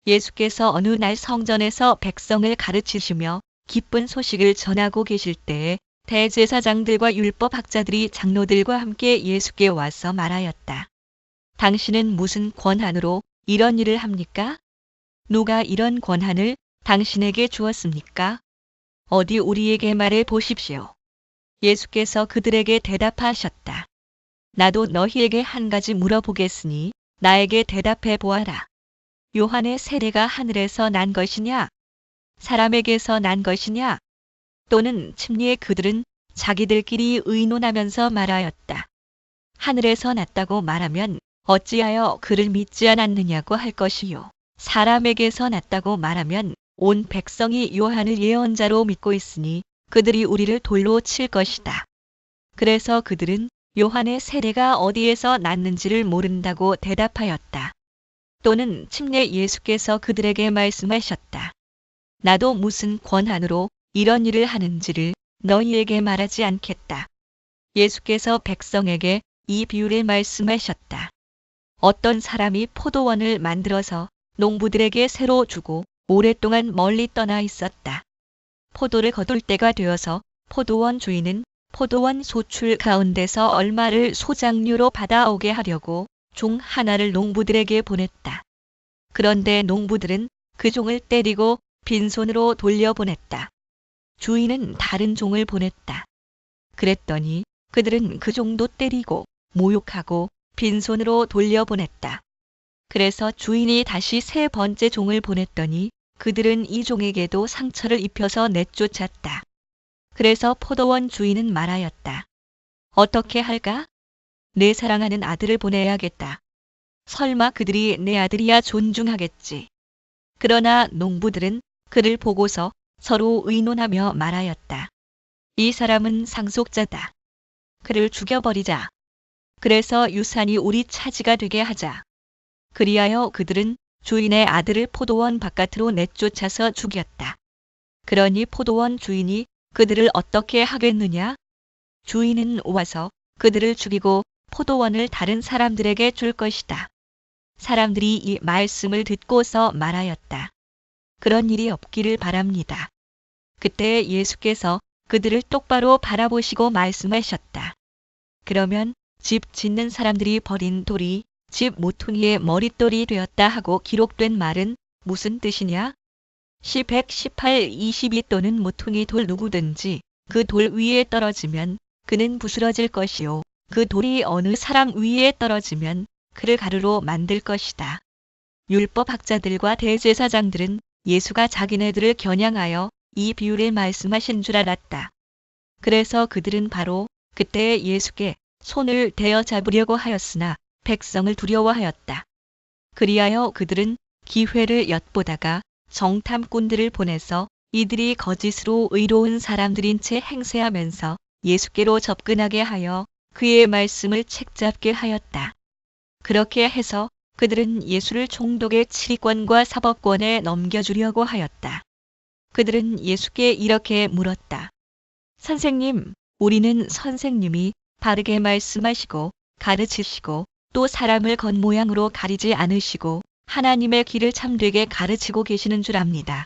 예수께서 어느 날 성전에서 백성을 가르치시며 기쁜 소식을 전하고 계실 때에 대제사장들과 율법학자들이 장로들과 함께 예수께 와서 말하였다. 당신은 무슨 권한으로 이런 일을 합니까? 누가 이런 권한을 당신에게 주었습니까? 어디 우리에게 말해 보십시오. 예수께서 그들에게 대답하셨다. 나도 너희에게 한 가지 물어보겠으니 나에게 대답해 보아라. 요한의 세례가 하늘에서 난 것이냐? 사람에게서 난 것이냐? 또는 침례 그들은 자기들끼리 의논하면서 말하였다. 하늘에서 났다고 말하면 어찌하여 그를 믿지 않았느냐고 할 것이요. 사람에게서 났다고 말하면 온 백성이 요한을 예언자로 믿고 있으니 그들이 우리를 돌로 칠 것이다. 그래서 그들은 요한의 세례가 어디에서 났는지를 모른다고 대답하였다. 또는 침례 예수께서 그들에게 말씀하셨다. 나도 무슨 권한으로 이런 일을 하는지를 너희에게 말하지 않겠다. 예수께서 백성에게 이 비유를 말씀하셨다. 어떤 사람이 포도원을 만들어서 농부들에게 새로 주고 오랫동안 멀리 떠나 있었다. 포도를 거둘 때가 되어서 포도원 주인은 포도원 소출 가운데서 얼마를 소장료로 받아오게 하려고 종 하나를 농부들에게 보냈다. 그런데 농부들은 그 종을 때리고 빈손으로 돌려보냈다. 주인은 다른 종을 보냈다. 그랬더니 그들은 그 종도 때리고 모욕하고 빈손으로 돌려보냈다. 그래서 주인이 다시 세 번째 종을 보냈더니 그들은 이 종에게도 상처를 입혀서 내쫓았다. 그래서 포도원 주인은 말하였다. 어떻게 할까? 내 사랑하는 아들을 보내야겠다. 설마 그들이 내 아들이야 존중하겠지. 그러나 농부들은 그를 보고서 서로 의논하며 말하였다. 이 사람은 상속자다. 그를 죽여버리자. 그래서 유산이 우리 차지가 되게 하자. 그리하여 그들은 주인의 아들을 포도원 바깥으로 내쫓아서 죽였다. 그러니 포도원 주인이 그들을 어떻게 하겠느냐? 주인은 와서 그들을 죽이고 포도원을 다른 사람들에게 줄 것이다. 사람들이 이 말씀을 듣고서 말하였다. 그런 일이 없기를 바랍니다. 그때 예수께서 그들을 똑바로 바라보시고 말씀하셨다. 그러면 집 짓는 사람들이 버린 돌이 집 모퉁이의 머릿돌이 되었다 하고 기록된 말은 무슨 뜻이냐? 시 118, 22 또는 모퉁이 돌 누구든지 그 돌 위에 떨어지면 그는 부스러질 것이요. 그 돌이 어느 사람 위에 떨어지면 그를 가루로 만들 것이다. 율법학자들과 대제사장들은 예수가 자기네들을 겨냥하여 이 비유를 말씀하신 줄 알았다. 그래서 그들은 바로 그때 예수께 손을 대어 잡으려고 하였으나 백성을 두려워하였다. 그리하여 그들은 기회를 엿보다가 정탐꾼들을 보내서 이들이 거짓으로 의로운 사람들인 채 행세하면서 예수께로 접근하게 하여 그의 말씀을 책잡게 하였다. 그렇게 해서 그들은 예수를 총독의 치리권과 사법권에 넘겨주려고 하였다. 그들은 예수께 이렇게 물었다. 선생님, 우리는 선생님이 바르게 말씀하시고 가르치시고 또 사람을 겉모양으로 가리지 않으시고 하나님의 길을 참되게 가르치고 계시는 줄 압니다.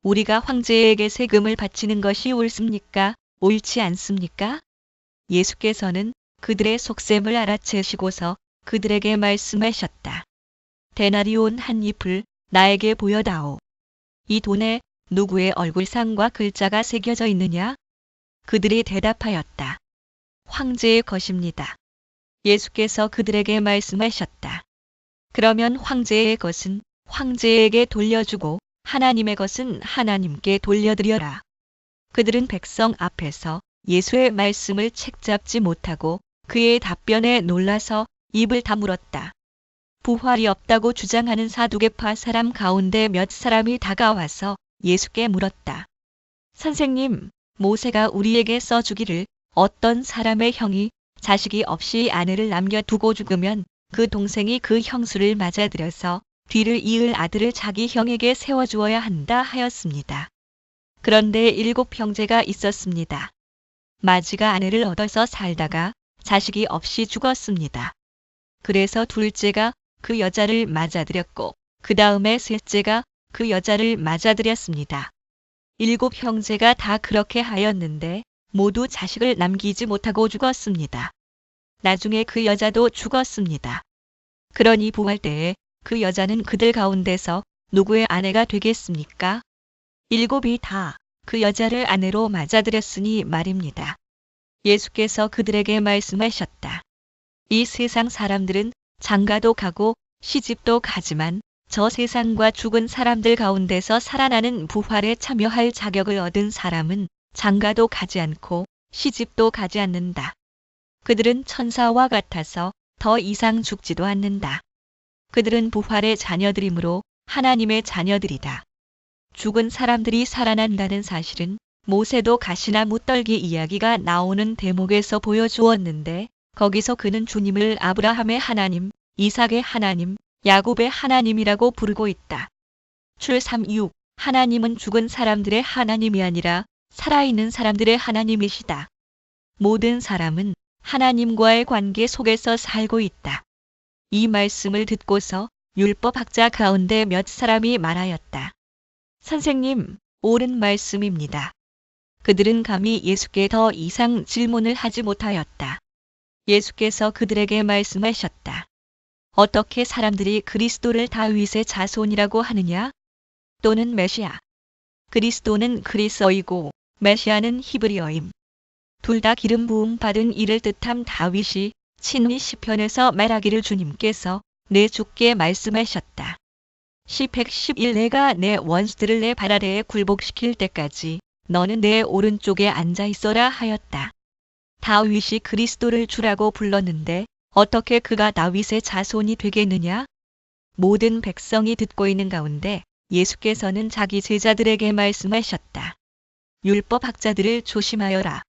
우리가 황제에게 세금을 바치는 것이 옳습니까? 옳지 않습니까? 예수께서는 그들의 속셈을 알아채시고서 그들에게 말씀하셨다. 데나리온 한 잎을 나에게 보여다오. 이 돈에 누구의 얼굴상과 글자가 새겨져 있느냐? 그들이 대답하였다. 황제의 것입니다. 예수께서 그들에게 말씀하셨다. 그러면 황제의 것은 황제에게 돌려주고 하나님의 것은 하나님께 돌려드려라. 그들은 백성 앞에서 예수의 말씀을 책잡지 못하고 그의 답변에 놀라서 입을 다물었다. 부활이 없다고 주장하는 사두개파 사람 가운데 몇 사람이 다가와서 예수께 물었다. 선생님, 모세가 우리에게 써주기를 어떤 사람의 형이 자식이 없이 아내를 남겨두고 죽으면 그 동생이 그 형수를 맞아들여서 뒤를 이을 아들을 자기 형에게 세워주어야 한다 하였습니다. 그런데 7 형제가 있었습니다. 마지가 아내를 얻어서 살다가 자식이 없이 죽었습니다. 그래서 둘째가 그 여자를 맞아들였고 그 다음에 셋째가 그 여자를 맞아들였습니다. 7 형제가 다 그렇게 하였는데 모두 자식을 남기지 못하고 죽었습니다. 나중에 그 여자도 죽었습니다. 그러니 부활 때에 그 여자는 그들 가운데서 누구의 아내가 되겠습니까? 7이 다 그 여자를 아내로 맞아들였으니 말입니다. 예수께서 그들에게 말씀하셨다. 이 세상 사람들은 장가도 가고 시집도 가지만 저 세상과 죽은 사람들 가운데서 살아나는 부활에 참여할 자격을 얻은 사람은 장가도 가지 않고 시집도 가지 않는다. 그들은 천사와 같아서 더 이상 죽지도 않는다. 그들은 부활의 자녀들이므로 하나님의 자녀들이다. 죽은 사람들이 살아난다는 사실은 모세도 가시나무 떨기 이야기가 나오는 대목에서 보여주었는데 거기서 그는 주님을 아브라함의 하나님, 이삭의 하나님, 야곱의 하나님이라고 부르고 있다. 출3:6 하나님은 죽은 사람들의 하나님이 아니라 살아있는 사람들의 하나님이시다. 모든 사람은 하나님과의 관계 속에서 살고 있다. 이 말씀을 듣고서 율법학자 가운데 몇 사람이 말하였다. 선생님, 옳은 말씀입니다. 그들은 감히 예수께 더 이상 질문을 하지 못하였다. 예수께서 그들에게 말씀하셨다. 어떻게 사람들이 그리스도를 다윗의 자손이라고 하느냐? 또는 메시아. 그리스도는 그리스어이고 메시아는 히브리어임. 둘 다 기름 부음 받은 이를 뜻함. 다윗이 친히 시편에서 말하기를 주님께서 내 주께 말씀하셨다. 시 111 내가 내 원수들을 내 발 아래에 굴복시킬 때까지 너는 내 오른쪽에 앉아 있어라 하였다. 다윗이 그리스도를 주라고 불렀는데 어떻게 그가 다윗의 자손이 되겠느냐? 모든 백성이 듣고 있는 가운데 예수께서는 자기 제자들에게 말씀하셨다. 율법학자들을 조심하여라.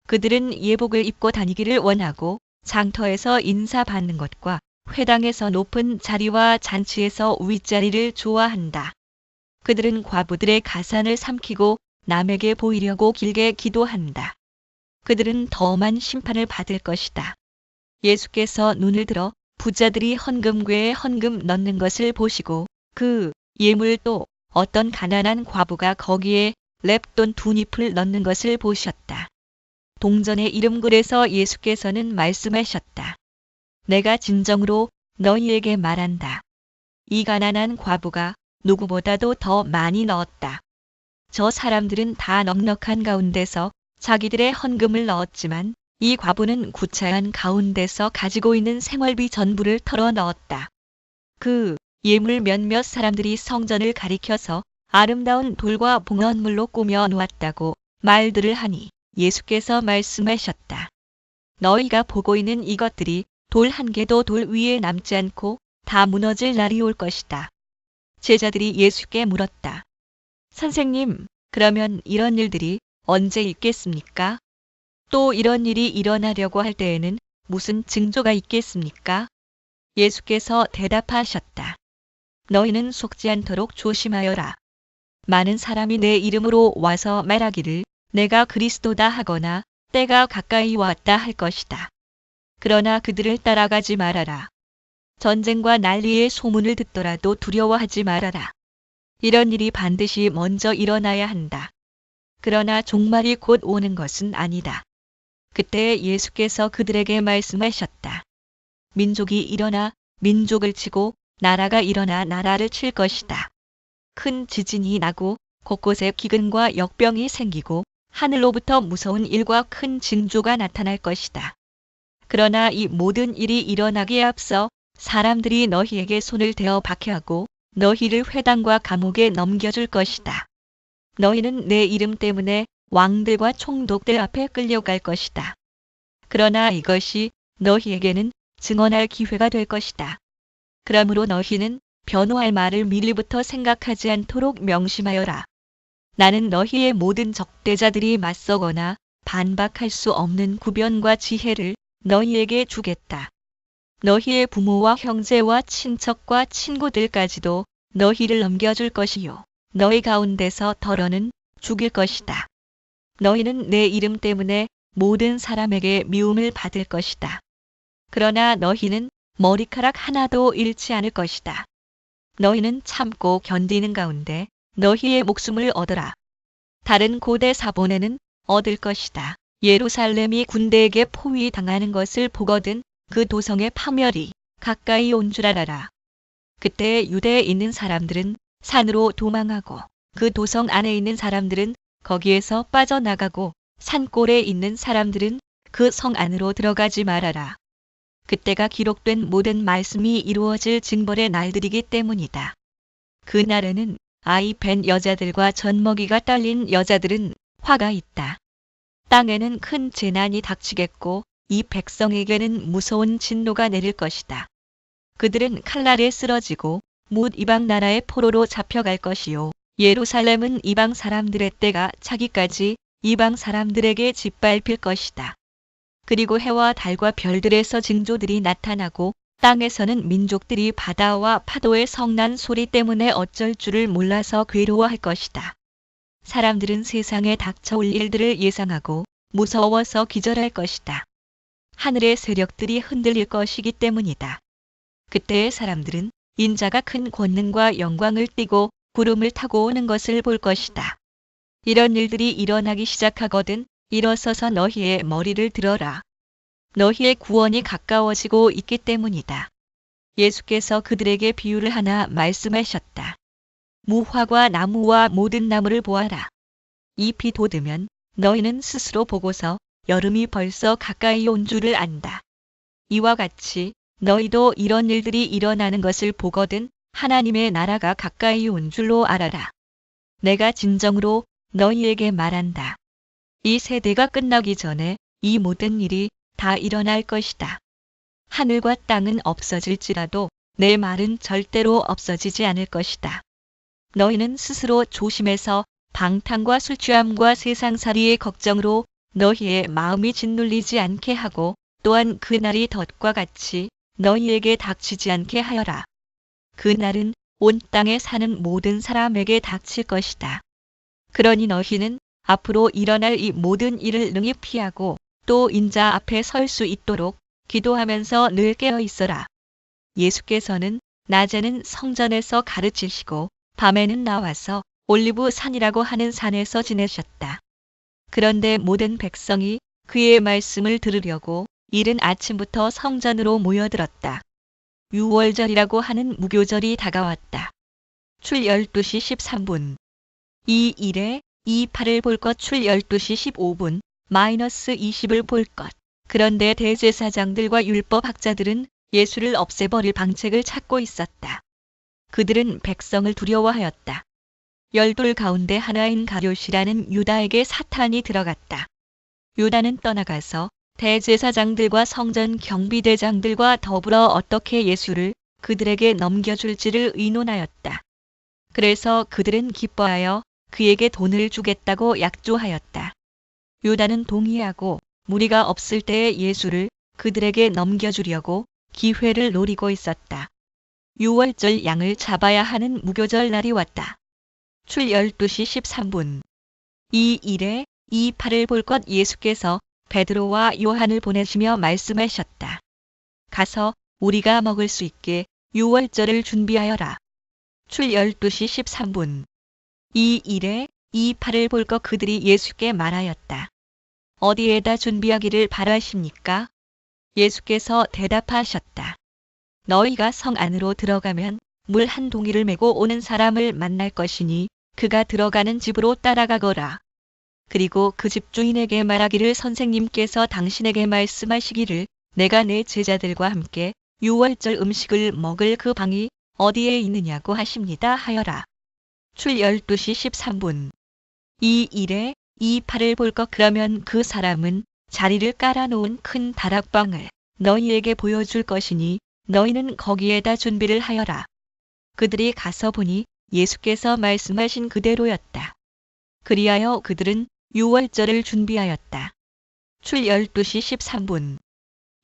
그들은 예복을 입고 다니기를 원하고 장터에서 인사받는 것과 회당에서 높은 자리와 잔치에서 윗자리를 좋아한다. 그들은 과부들의 가산을 삼키고 남에게 보이려고 길게 기도한다. 그들은 더 험한 심판을 받을 것이다. 예수께서 눈을 들어 부자들이 헌금궤에 헌금 넣는 것을 보시고 그 예물도 어떤 가난한 과부가 거기에 랩돈 2잎을 넣는 것을 보셨다. 동전의 이름글에서 예수께서는 말씀하셨다. 내가 진정으로 너희에게 말한다. 이 가난한 과부가 누구보다도 더 많이 넣었다. 저 사람들은 다 넉넉한 가운데서 자기들의 헌금을 넣었지만 이 과부는 구차한 가운데서 가지고 있는 생활비 전부를 털어 넣었다. 그 예물 몇몇 사람들이 성전을 가리켜서 아름다운 돌과 봉헌물로 꾸며 놓았다고 말들을 하니 예수께서 말씀하셨다. 너희가 보고 있는 이것들이 돌 한 개도 돌 위에 남지 않고 다 무너질 날이 올 것이다. 제자들이 예수께 물었다. 선생님, 그러면 이런 일들이 언제 있겠습니까? 또 이런 일이 일어나려고 할 때에는 무슨 징조가 있겠습니까? 예수께서 대답하셨다. 너희는 속지 않도록 조심하여라. 많은 사람이 내 이름으로 와서 말하기를 내가 그리스도다 하거나 때가 가까이 왔다 할 것이다. 그러나 그들을 따라가지 말아라. 전쟁과 난리의 소문을 듣더라도 두려워하지 말아라. 이런 일이 반드시 먼저 일어나야 한다. 그러나 종말이 곧 오는 것은 아니다. 그때 예수께서 그들에게 말씀하셨다. 민족이 일어나 민족을 치고 나라가 일어나 나라를 칠 것이다. 큰 지진이 나고 곳곳에 기근과 역병이 생기고 하늘로부터 무서운 일과 큰 징조가 나타날 것이다. 그러나 이 모든 일이 일어나기에 앞서 사람들이 너희에게 손을 대어 박해하고 너희를 회당과 감옥에 넘겨줄 것이다. 너희는 내 이름 때문에 왕들과 총독들 앞에 끌려갈 것이다. 그러나 이것이 너희에게는 증언할 기회가 될 것이다. 그러므로 너희는 변호할 말을 미리부터 생각하지 않도록 명심하여라. 나는 너희의 모든 적대자들이 맞서거나 반박할 수 없는 구변과 지혜를 너희에게 주겠다. 너희의 부모와 형제와 친척과 친구들까지도 너희를 넘겨줄 것이요. 너희 가운데서 덜어는 죽일 것이다. 너희는 내 이름 때문에 모든 사람에게 미움을 받을 것이다. 그러나 너희는 머리카락 하나도 잃지 않을 것이다. 너희는 참고 견디는 가운데 너희의 목숨을 얻어라. 다른 고대 사본에는 얻을 것이다. 예루살렘이 군대에게 포위당하는 것을 보거든 그 도성의 파멸이 가까이 온 줄 알아라. 그때 유대에 있는 사람들은 산으로 도망하고 그 도성 안에 있는 사람들은 거기에서 빠져나가고 산골에 있는 사람들은 그 성 안으로 들어가지 말아라. 그때가 기록된 모든 말씀이 이루어질 징벌의 날들이기 때문이다. 그 날에는 아이 뵌 여자들과 젖먹이가 딸린 여자들은 화가 있다. 땅에는 큰 재난이 닥치겠고 이 백성에게는 무서운 진노가 내릴 것이다. 그들은 칼날에 쓰러지고 뭇 이방 나라의 포로로 잡혀갈 것이요. 예루살렘은 이방 사람들의 때가 차기까지 이방 사람들에게 짓밟힐 것이다. 그리고 해와 달과 별들에서 징조들이 나타나고 땅에서는 민족들이 바다와 파도의 성난 소리 때문에 어쩔 줄을 몰라서 괴로워할 것이다. 사람들은 세상에 닥쳐올 일들을 예상하고 무서워서 기절할 것이다. 하늘의 세력들이 흔들릴 것이기 때문이다. 그때의 사람들은 인자가 큰 권능과 영광을 띠고 구름을 타고 오는 것을 볼 것이다. 이런 일들이 일어나기 시작하거든 일어서서 너희의 머리를 들어라. 너희의 구원이 가까워지고 있기 때문이다. 예수께서 그들에게 비유를 하나 말씀하셨다. 무화과 나무와 모든 나무를 보아라. 잎이 돋으면 너희는 스스로 보고서 여름이 벌써 가까이 온 줄을 안다. 이와 같이 너희도 이런 일들이 일어나는 것을 보거든 하나님의 나라가 가까이 온 줄로 알아라. 내가 진정으로 너희에게 말한다. 이 세대가 끝나기 전에 이 모든 일이 다 일어날 것이다. 하늘과 땅은 없어질지라도 내 말은 절대로 없어지지 않을 것이다. 너희는 스스로 조심해서 방탕과 술 취함과 세상살이의 걱정으로 너희의 마음이 짓눌리지 않게 하고 또한 그 날이 덫과 같이 너희에게 닥치지 않게 하여라. 그 날은 온 땅에 사는 모든 사람에게 닥칠 것이다. 그러니 너희는 앞으로 일어날 이 모든 일을 능히 피하고 또 인자 앞에 설 수 있도록 기도하면서 늘 깨어 있어라. 예수께서는 낮에는 성전에서 가르치시고 밤에는 나와서 올리브 산이라고 하는 산에서 지내셨다. 그런데 모든 백성이 그의 말씀을 들으려고 이른 아침부터 성전으로 모여들었다. 유월절이라고 하는 무교절이 다가왔다. 출 12시 13분. 이 일에 28을 볼 것 출 12시 15분 마이너스 20을 볼 것. 그런데 대제사장들과 율법학자들은 예수를 없애버릴 방책을 찾고 있었다. 그들은 백성을 두려워하였다. 열둘 가운데 하나인 가룟이라는 유다에게 사탄이 들어갔다. 유다는 떠나가서 대제사장들과 성전 경비대장들과 더불어 어떻게 예수를 그들에게 넘겨줄지를 의논하였다. 그래서 그들은 기뻐하여 그에게 돈을 주겠다고 약조하였다. 유다는 동의하고 무리가 없을 때에 예수를 그들에게 넘겨주려고 기회를 노리고 있었다. 유월절 양을 잡아야 하는 무교절 날이 왔다. 출 12시 13분. 이 일에 28을 볼 것 예수께서 베드로와 요한을 보내시며 말씀하셨다. 가서 우리가 먹을 수 있게 유월절을 준비하여라. 출 12시 13분. 이 일에 28을 볼 것 그들이 예수께 말하였다. 어디에다 준비하기를 바라십니까? 예수께서 대답하셨다. 너희가 성 안으로 들어가면 물 한 동이를 메고 오는 사람을 만날 것이니 그가 들어가는 집으로 따라가거라. 그리고 그 집주인에게 말하기를 선생님께서 당신에게 말씀하시기를 내가 내 제자들과 함께 유월절 음식을 먹을 그 방이 어디에 있느냐고 하십니다 하여라. 출 12시 13분. 이 일에 28을 볼 것 그러면 그 사람은 자리를 깔아놓은 큰 다락방을 너희에게 보여줄 것이니 너희는 거기에다 준비를 하여라. 그들이 가서 보니 예수께서 말씀하신 그대로였다. 그리하여 그들은 유월절을 준비하였다. 출 12시 13분.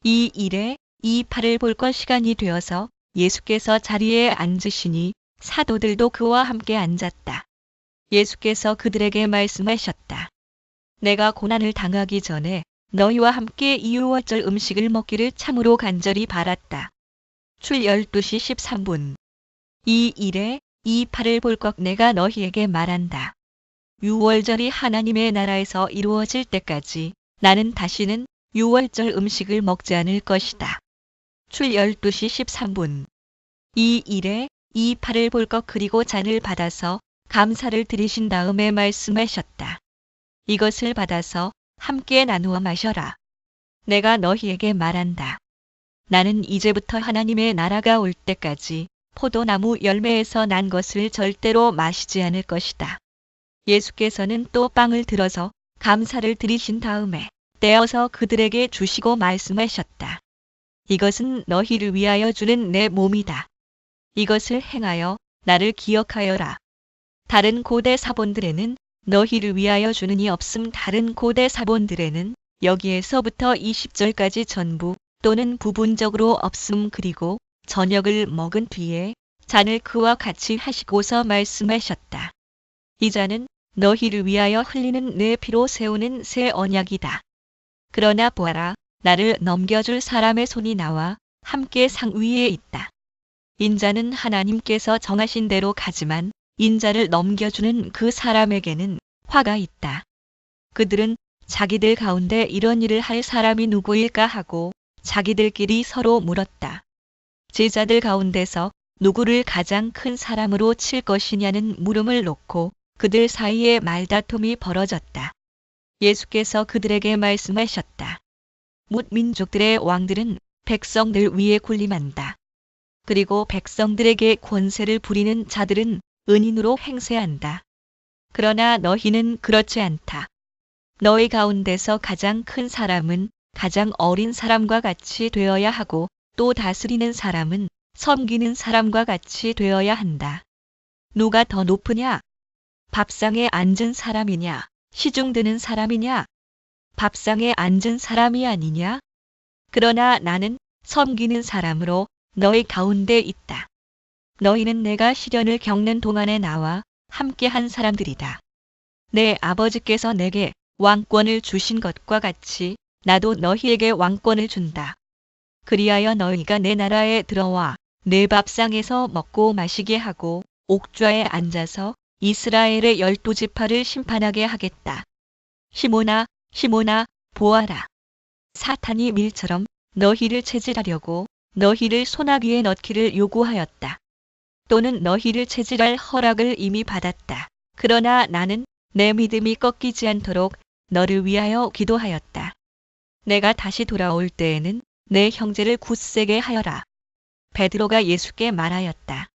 이 일에 28을 볼 것 시간이 되어서 예수께서 자리에 앉으시니 사도들도 그와 함께 앉았다. 예수께서 그들에게 말씀하셨다. 내가 고난을 당하기 전에 너희와 함께 이 유월절 음식을 먹기를 참으로 간절히 바랐다. 출 12시 13분. 이 일에 이 팔을 볼 것 내가 너희에게 말한다. 유월절이 하나님의 나라에서 이루어질 때까지 나는 다시는 유월절 음식을 먹지 않을 것이다. 출 12시 13분. 이 일에 이 팔을 볼 것 그리고 잔을 받아서 감사를 드리신 다음에 말씀하셨다. 이것을 받아서 함께 나누어 마셔라. 내가 너희에게 말한다. 나는 이제부터 하나님의 나라가 올 때까지 포도나무 열매에서 난 것을 절대로 마시지 않을 것이다. 예수께서는 또 빵을 들어서 감사를 드리신 다음에 떼어서 그들에게 주시고 말씀하셨다. 이것은 너희를 위하여 주는 내 몸이다. 이것을 행하여 나를 기억하여라. 다른 고대 사본들에는 너희를 위하여 주는이 없음. 다른 고대 사본들에는 여기에서부터 20절까지 전부 또는 부분적으로 없음. 그리고 저녁을 먹은 뒤에 잔을 그와 같이 하시고서 말씀하셨다. 이 잔은 너희를 위하여 흘리는 내 피로 세우는 새 언약이다. 그러나 보아라, 나를 넘겨줄 사람의 손이 나와 함께 상 위에 있다. 인자는 하나님께서 정하신 대로 가지만 인자를 넘겨주는 그 사람에게는 화가 있다. 그들은 자기들 가운데 이런 일을 할 사람이 누구일까 하고 자기들끼리 서로 물었다. 제자들 가운데서 누구를 가장 큰 사람으로 칠 것이냐는 물음을 놓고 그들 사이에 말다툼이 벌어졌다. 예수께서 그들에게 말씀하셨다. 뭇 민족들의 왕들은 백성들 위에 군림한다. 그리고 백성들에게 권세를 부리는 자들은 은인으로 행세한다. 그러나 너희는 그렇지 않다. 너희 가운데서 가장 큰 사람은 가장 어린 사람과 같이 되어야 하고 또 다스리는 사람은 섬기는 사람과 같이 되어야 한다. 누가 더 높으냐? 밥상에 앉은 사람이냐? 시중 드는 사람이냐? 밥상에 앉은 사람이 아니냐? 그러나 나는 섬기는 사람으로 너희 가운데 있다. 너희는 내가 시련을 겪는 동안에 나와 함께한 사람들이다. 내 아버지께서 내게 왕권을 주신 것과 같이 나도 너희에게 왕권을 준다. 그리하여 너희가 내 나라에 들어와 내 밥상에서 먹고 마시게 하고 옥좌에 앉아서 이스라엘의 12지파를 심판하게 하겠다. 시몬아, 시몬아, 보아라. 사탄이 밀처럼 너희를 체질하려고 너희를 소나기에 넣기를 요구하였다. 또는 너희를 체질할 허락을 이미 받았다. 그러나 나는 내 믿음이 꺾이지 않도록 너를 위하여 기도하였다. 내가 다시 돌아올 때에는 내 형제를 굳세게 하여라. 베드로가 예수께 말하였다.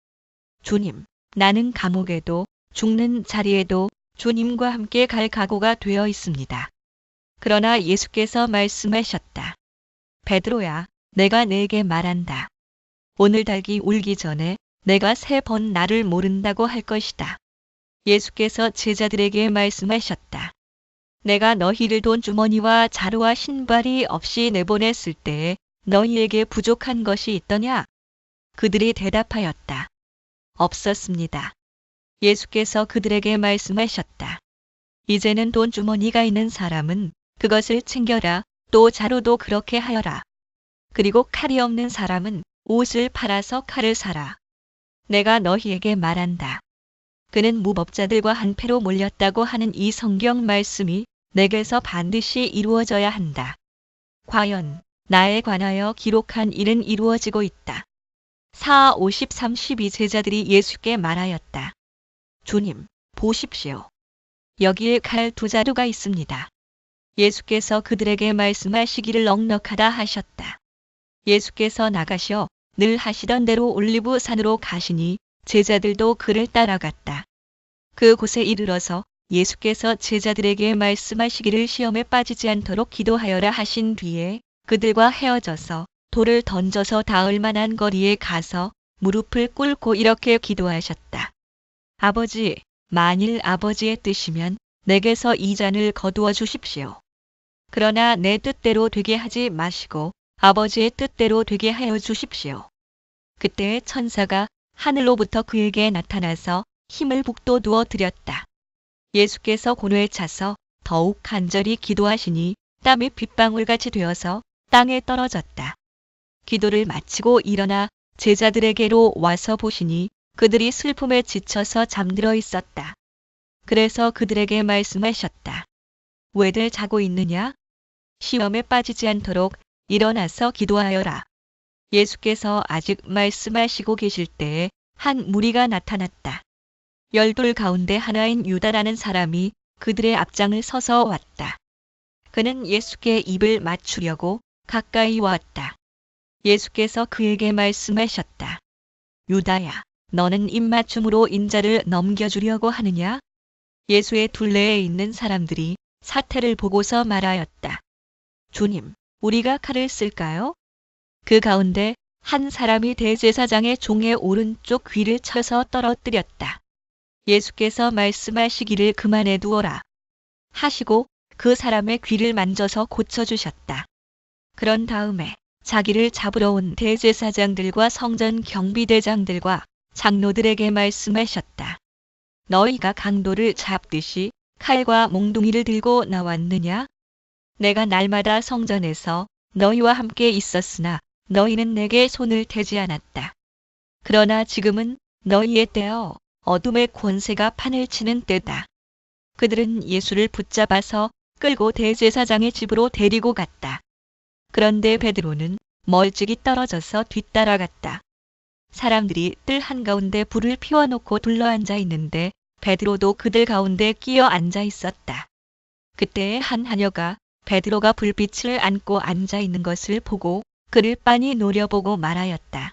주님, 나는 감옥에도 죽는 자리에도 주님과 함께 갈 각오가 되어 있습니다. 그러나 예수께서 말씀하셨다. 베드로야, 내가 네게 말한다. 오늘 닭이 울기 전에 내가 3번 나를 모른다고 할 것이다. 예수께서 제자들에게 말씀하셨다. 내가 너희를 돈 주머니와 자루와 신발이 없이 내보냈을 때에 너희에게 부족한 것이 있더냐? 그들이 대답하였다. 없었습니다. 예수께서 그들에게 말씀하셨다. 이제는 돈 주머니가 있는 사람은 그것을 챙겨라. 또 자루도 그렇게 하여라. 그리고 칼이 없는 사람은 옷을 팔아서 칼을 사라. 내가 너희에게 말한다. 그는 무법자들과 한패로 몰렸다고 하는 이 성경 말씀이 내게서 반드시 이루어져야 한다. 과연 나에 관하여 기록한 일은 이루어지고 있다. 4, 50, 32 제자들이 예수께 말하였다. 주님, 보십시오. 여기에 칼 2자루가 있습니다. 예수께서 그들에게 말씀하시기를 넉넉하다 하셨다. 예수께서 나가셔 늘 하시던 대로 올리브 산으로 가시니 제자들도 그를 따라갔다. 그곳에 이르러서 예수께서 제자들에게 말씀하시기를 시험에 빠지지 않도록 기도하여라 하신 뒤에 그들과 헤어져서 돌을 던져서 닿을 만한 거리에 가서 무릎을 꿇고 이렇게 기도하셨다. 아버지, 만일 아버지의 뜻이면 내게서 이 잔을 거두어 주십시오. 그러나 내 뜻대로 되게 하지 마시고 아버지의 뜻대로 되게 하여 주십시오. 그때 천사가 하늘로부터 그에게 나타나서 힘을 북돋우어 드렸다. 예수께서 고뇌에 차서 더욱 간절히 기도하시니 땀이 빗방울같이 되어서 땅에 떨어졌다. 기도를 마치고 일어나 제자들에게로 와서 보시니 그들이 슬픔에 지쳐서 잠들어 있었다. 그래서 그들에게 말씀하셨다. 왜들 자고 있느냐? 시험에 빠지지 않도록 일어나서 기도하여라. 예수께서 아직 말씀하시고 계실 때에 한 무리가 나타났다. 12 가운데 하나인 유다라는 사람이 그들의 앞장을 서서 왔다. 그는 예수께 입을 맞추려고 가까이 왔다. 예수께서 그에게 말씀하셨다. 유다야, 너는 입맞춤으로 인자를 넘겨주려고 하느냐? 예수의 둘레에 있는 사람들이 사태를 보고서 말하였다. 주님, 우리가 칼을 쓸까요? 그 가운데 한 사람이 대제사장의 종의 오른쪽 귀를 쳐서 떨어뜨렸다. 예수께서 말씀하시기를 그만해 두어라 하시고 그 사람의 귀를 만져서 고쳐주셨다. 그런 다음에 자기를 잡으러 온 대제사장들과 성전 경비대장들과 장로들에게 말씀하셨다. 너희가 강도를 잡듯이 칼과 몽둥이를 들고 나왔느냐? 내가 날마다 성전에서 너희와 함께 있었으나 너희는 내게 손을 대지 않았다. 그러나 지금은 너희의 때여 어둠의 권세가 판을 치는 때다. 그들은 예수를 붙잡아서 끌고 대제사장의 집으로 데리고 갔다. 그런데 베드로는 멀찍이 떨어져서 뒤따라갔다. 사람들이 뜰 한가운데 불을 피워놓고 둘러앉아 있는데 베드로도 그들 가운데 끼어 앉아 있었다. 그때 한 하녀가 베드로가 불빛을 안고 앉아 있는 것을 보고 그를 빤히 노려보고 말하였다.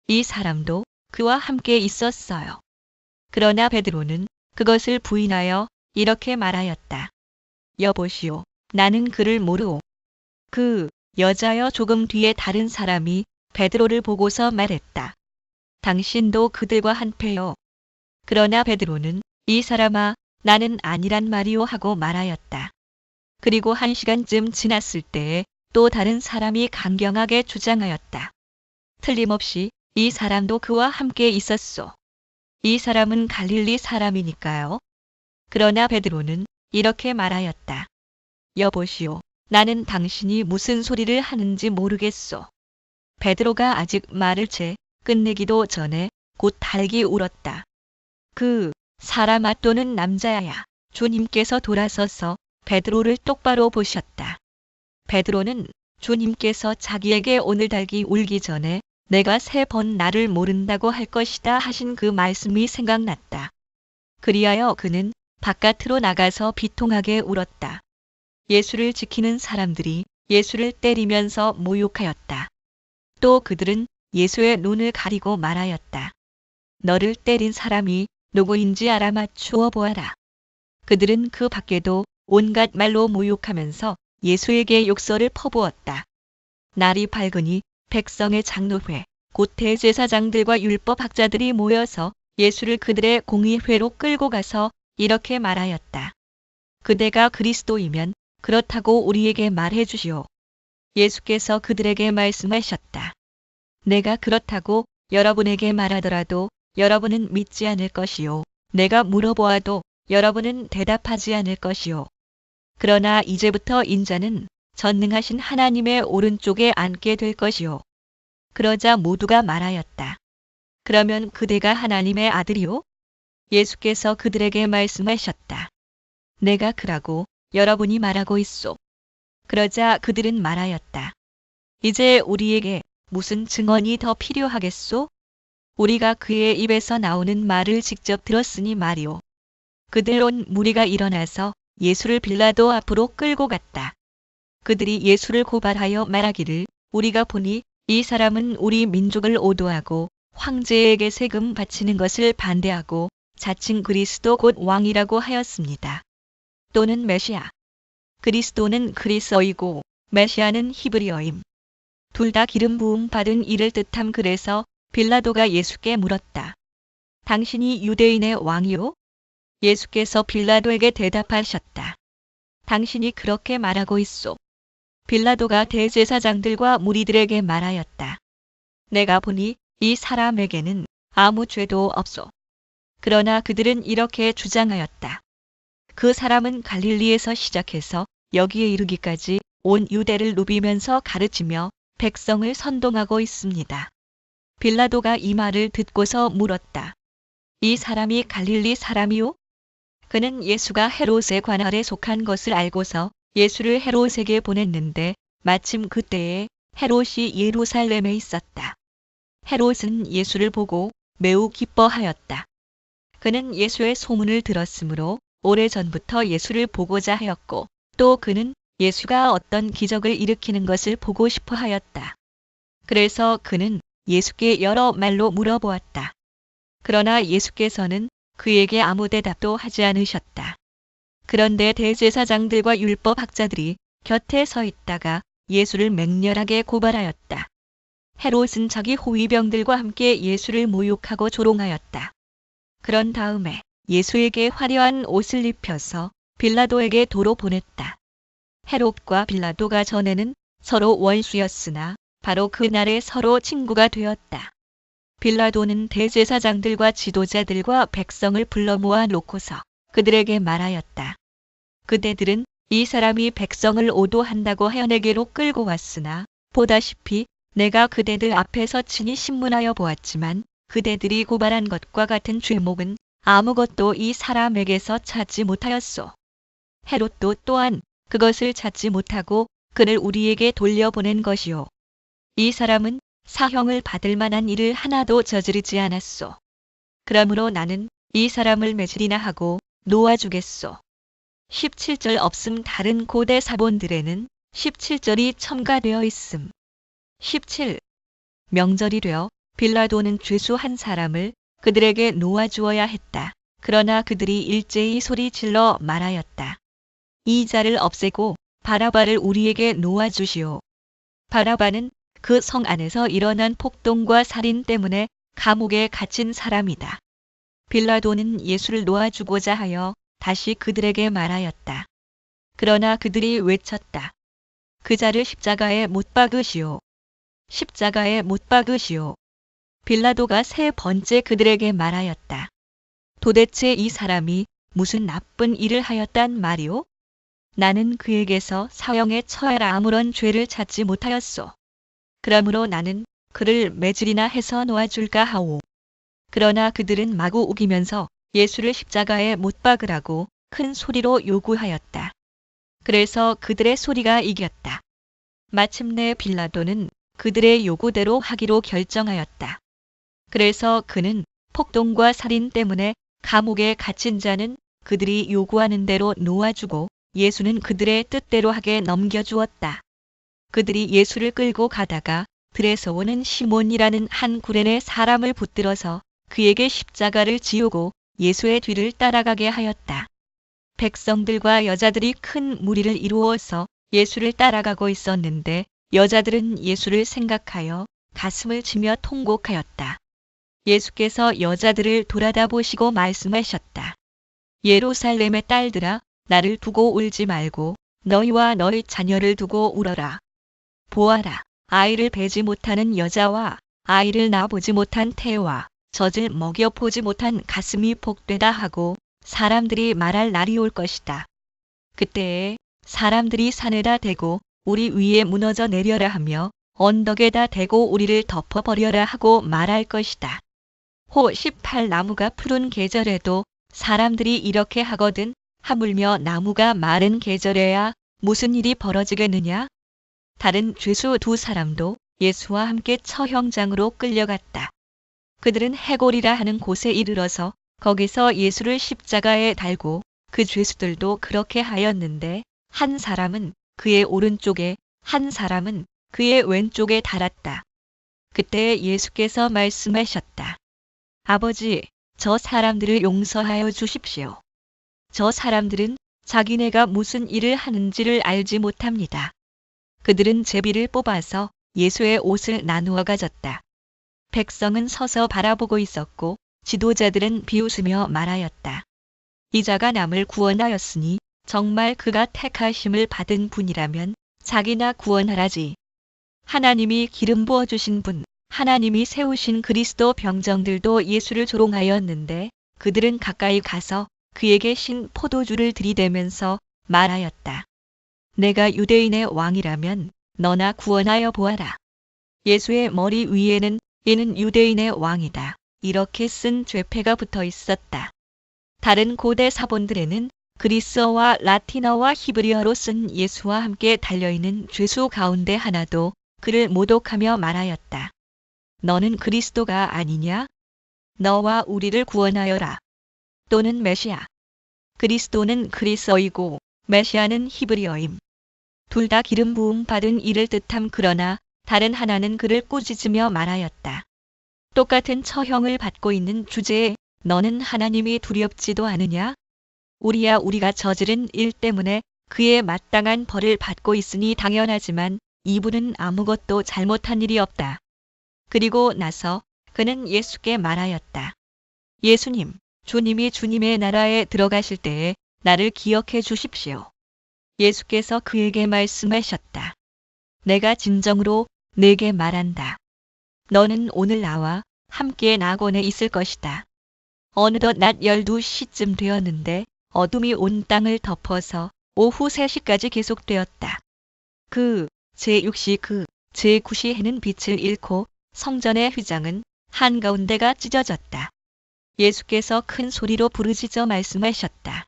이 사람도 그와 함께 있었어요. 그러나 베드로는 그것을 부인하여 이렇게 말하였다. 여보시오, 나는 그를 모르오. 그 여자여 조금 뒤에 다른 사람이 베드로를 보고서 말했다. 당신도 그들과 한패요. 그러나 베드로는 이 사람아, 나는 아니란 말이오 하고 말하였다. 그리고 1시간쯤 지났을 때에 또 다른 사람이 강경하게 주장하였다. 틀림없이 이 사람도 그와 함께 있었소. 이 사람은 갈릴리 사람이니까요. 그러나 베드로는 이렇게 말하였다. 여보시오, 나는 당신이 무슨 소리를 하는지 모르겠소. 베드로가 아직 말을 채 끝내기도 전에 곧 달기 울었다. 그 사람아 또는 남자야, 주님께서 돌아서서 베드로를 똑바로 보셨다. 베드로는 주님께서 자기에게 오늘 달기 울기 전에 내가 3번 나를 모른다고 할 것이다 하신 그 말씀이 생각났다. 그리하여 그는 바깥으로 나가서 비통하게 울었다. 예수를 지키는 사람들이 예수를 때리면서 모욕하였다. 또 그들은 예수의 눈을 가리고 말하였다. 너를 때린 사람이 누구인지 알아맞추어 보아라. 그들은 그 밖에도 온갖 말로 모욕하면서 예수에게 욕설을 퍼부었다. 날이 밝으니 백성의 장로회, 곧 대제사장들과 율법학자들이 모여서 예수를 그들의 공의회로 끌고 가서 이렇게 말하였다. 그대가 그리스도이면 그렇다고 우리에게 말해 주시오. 예수께서 그들에게 말씀하셨다. 내가 그렇다고 여러분에게 말하더라도 여러분은 믿지 않을 것이요. 내가 물어보아도 여러분은 대답하지 않을 것이요. 그러나 이제부터 인자는 전능하신 하나님의 오른쪽에 앉게 될 것이요. 그러자 모두가 말하였다. 그러면 그대가 하나님의 아들이요? 예수께서 그들에게 말씀하셨다. 내가 그라고 여러분이 말하고 있소. 그러자 그들은 말하였다. 이제 우리에게 무슨 증언이 더 필요하겠소? 우리가 그의 입에서 나오는 말을 직접 들었으니 말이오. 그들 온 무리가 일어나서 예수를 빌라도 앞으로 끌고 갔다. 그들이 예수를 고발하여 말하기를 우리가 보니 이 사람은 우리 민족을 오도하고 황제에게 세금 바치는 것을 반대하고 자칭 그리스도 곧 왕이라고 하였습니다. 또는 메시아. 그리스도는 그리스어이고 메시아는 히브리어임. 둘 다 기름 부음 받은 이를 뜻함. 그래서 빌라도가 예수께 물었다. 당신이 유대인의 왕이요? 예수께서 빌라도에게 대답하셨다. 당신이 그렇게 말하고 있소. 빌라도가 대제사장들과 무리들에게 말하였다. 내가 보니 이 사람에게는 아무 죄도 없소. 그러나 그들은 이렇게 주장하였다. 그 사람은 갈릴리에서 시작해서 여기에 이르기까지 온 유대를 누비면서 가르치며 백성을 선동하고 있습니다. 빌라도가 이 말을 듣고서 물었다. 이 사람이 갈릴리 사람이요? 그는 예수가 헤롯의 관할에 속한 것을 알고서 예수를 헤롯에게 보냈는데 마침 그때에 헤롯이 예루살렘에 있었다. 헤롯은 예수를 보고 매우 기뻐하였다. 그는 예수의 소문을 들었으므로 오래전부터 예수를 보고자 하였고 또 그는 예수가 어떤 기적을 일으키는 것을 보고 싶어 하였다. 그래서 그는 예수께 여러 말로 물어보았다. 그러나 예수께서는 그에게 아무 대답도 하지 않으셨다. 그런데 대제사장들과 율법학자들이 곁에 서 있다가 예수를 맹렬하게 고발하였다. 헤롯은 자기 호위병들과 함께 예수를 모욕하고 조롱하였다. 그런 다음에 예수에게 화려한 옷을 입혀서 빌라도에게 도로 보냈다. 헤롯과 빌라도가 전에는 서로 원수였으나 바로 그날에 서로 친구가 되었다. 빌라도는 대제사장들과 지도자들과 백성을 불러 모아 놓고서 그들에게 말하였다. 그대들은 이 사람이 백성을 오도한다고 하여 내게로 끌고 왔으나 보다시피 내가 그대들 앞에서 친히 신문하여 보았지만 그대들이 고발한 것과 같은 죄목은 아무것도 이 사람에게서 찾지 못하였소. 헤롯도 또한 그것을 찾지 못하고 그를 우리에게 돌려보낸 것이요. 이 사람은 사형을 받을 만한 일을 하나도 저지르지 않았소. 그러므로 나는 이 사람을 매질이나 하고 놓아주겠소. 17절 없음. 다른 고대 사본들에는 17절이 첨가되어 있음. 17. 명절이 되어 빌라도는 죄수 한 사람을 그들에게 놓아주어야 했다. 그러나 그들이 일제히 소리질러 말하였다. 이 자를 없애고 바라바를 우리에게 놓아주시오. 바라바는 그 성 안에서 일어난 폭동과 살인 때문에 감옥에 갇힌 사람이다. 빌라도는 예수를 놓아주고자 하여 다시 그들에게 말하였다. 그러나 그들이 외쳤다. 그 자를 십자가에 못 박으시오. 십자가에 못 박으시오. 빌라도가 세 번째 그들에게 말하였다. 도대체 이 사람이 무슨 나쁜 일을 하였단 말이오? 나는 그에게서 사형에 처해라 아무런 죄를 찾지 못하였소. 그러므로 나는 그를 매질이나 해서 놓아줄까 하오. 그러나 그들은 마구 우기면서 예수를 십자가에 못 박으라고 큰 소리로 요구하였다. 그래서 그들의 소리가 이겼다. 마침내 빌라도는 그들의 요구대로 하기로 결정하였다. 그래서 그는 폭동과 살인 때문에 감옥에 갇힌 자는 그들이 요구하는 대로 놓아주고 예수는 그들의 뜻대로 하게 넘겨주었다. 그들이 예수를 끌고 가다가 들에서 오는 시몬이라는 한 구레네 사람을 붙들어서 그에게 십자가를 지우고 예수의 뒤를 따라가게 하였다. 백성들과 여자들이 큰 무리를 이루어서 예수를 따라가고 있었는데 여자들은 예수를 생각하여 가슴을 치며 통곡하였다. 예수께서 여자들을 돌아다 보시고 말씀하셨다. 예루살렘의 딸들아, 나를 두고 울지 말고 너희와 너희 자녀를 두고 울어라. 보아라, 아이를 베지 못하는 여자와 아이를 낳아보지 못한 태와 젖을 먹여보지 못한 가슴이 복되다 하고 사람들이 말할 날이 올 것이다. 그때에 사람들이 산에다 대고 우리 위에 무너져 내려라 하며 언덕에다 대고 우리를 덮어버려라 하고 말할 것이다. 호 18 나무가 푸른 계절에도 사람들이 이렇게 하거든 하물며 나무가 마른 계절에야 무슨 일이 벌어지겠느냐? 다른 죄수 두 사람도 예수와 함께 처형장으로 끌려갔다. 그들은 해골이라 하는 곳에 이르러서 거기서 예수를 십자가에 달고 그 죄수들도 그렇게 하였는데 한 사람은 그의 오른쪽에 한 사람은 그의 왼쪽에 달았다. 그때 예수께서 말씀하셨다. 아버지, 저 사람들을 용서하여 주십시오. 저 사람들은 자기네가 무슨 일을 하는지를 알지 못합니다. 그들은 제비를 뽑아서 예수의 옷을 나누어 가졌다. 백성은 서서 바라보고 있었고 지도자들은 비웃으며 말하였다. 이 자가 남을 구원하였으니 정말 그가 택하심을 받은 분이라면 자기나 구원하라지. 하나님이 기름 부어주신 분, 하나님이 세우신 그리스도 병정들도 예수를 조롱하였는데 그들은 가까이 가서 그에게 신 포도주를 들이대면서 말하였다. 내가 유대인의 왕이라면 너나 구원하여 보아라. 예수의 머리 위에는 이는 유대인의 왕이다 이렇게 쓴 죄패가 붙어 있었다. 다른 고대 사본들에는 그리스어와 라틴어와 히브리어로 쓴 예수와 함께 달려있는 죄수 가운데 하나도 그를 모독하며 말하였다. 너는 그리스도가 아니냐? 너와 우리를 구원하여라. 또는 메시아. 그리스도는 그리스어이고 메시아는 히브리어임. 둘 다 기름 부음 받은 이를 뜻함. 그러나 다른 하나는 그를 꾸짖으며 말하였다. 똑같은 처형을 받고 있는 주제에 너는 하나님이 두렵지도 않으냐? 우리가 저지른 일 때문에 그에 마땅한 벌을 받고 있으니 당연하지만 이분은 아무것도 잘못한 일이 없다. 그리고 나서 그는 예수께 말하였다. 예수님, 주님이 주님의 나라에 들어가실 때에 나를 기억해 주십시오. 예수께서 그에게 말씀하셨다. 내가 진정으로 네게 말한다. 너는 오늘 나와 함께 낙원에 있을 것이다. 어느덧 낮 12시쯤 되었는데 어둠이 온 땅을 덮어서 오후 3시까지 계속되었다. 제6시 제9시 해는 빛을 잃고 성전의 휘장은 한가운데가 찢어졌다. 예수께서 큰 소리로 부르짖어 말씀하셨다.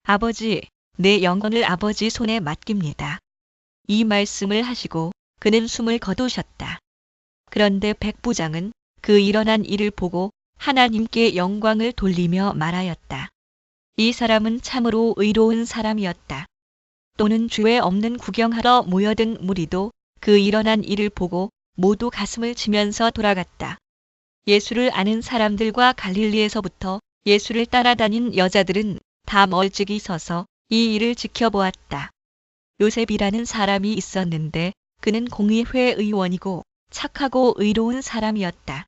아버지, 내 영혼을 아버지 손에 맡깁니다. 이 말씀을 하시고 그는 숨을 거두셨다. 그런데 백부장은 그 일어난 일을 보고 하나님께 영광을 돌리며 말하였다. 이 사람은 참으로 의로운 사람이었다. 또는 죄 없는 구경하러 모여든 무리도 그 일어난 일을 보고 모두 가슴을 치면서 돌아갔다. 예수를 아는 사람들과 갈릴리에서부터 예수를 따라다닌 여자들은 다 멀찍이 서서 이 일을 지켜보았다. 요셉이라는 사람이 있었는데 그는 공의회 의원이고 착하고 의로운 사람이었다.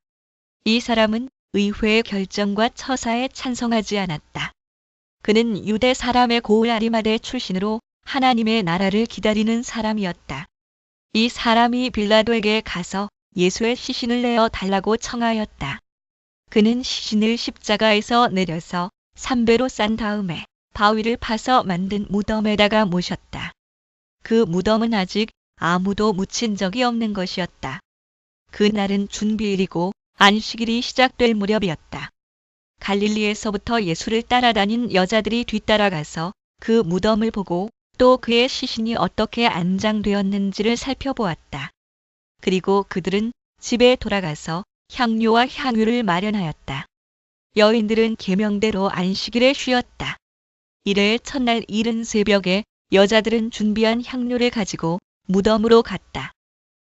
이 사람은 의회의 결정과 처사에 찬성하지 않았다. 그는 유대 사람의 고을 아리마대 출신으로 하나님의 나라를 기다리는 사람이었다. 이 사람이 빌라도에게 가서 예수의 시신을 내어 달라고 청하였다. 그는 시신을 십자가에서 내려서 삼배로 싼 다음에 바위를 파서 만든 무덤에다가 모셨다. 그 무덤은 아직 아무도 묻힌 적이 없는 것이었다. 그날은 준비일이고 안식일이 시작될 무렵이었다. 갈릴리에서부터 예수를 따라다닌 여자들이 뒤따라가서 그 무덤을 보고 또 그의 시신이 어떻게 안장되었는지를 살펴보았다. 그리고 그들은 집에 돌아가서 향료와 향유를 마련하였다. 여인들은 계명대로 안식일에 쉬었다. 이래 첫날 이른 새벽에 여자들은 준비한 향료를 가지고 무덤으로 갔다.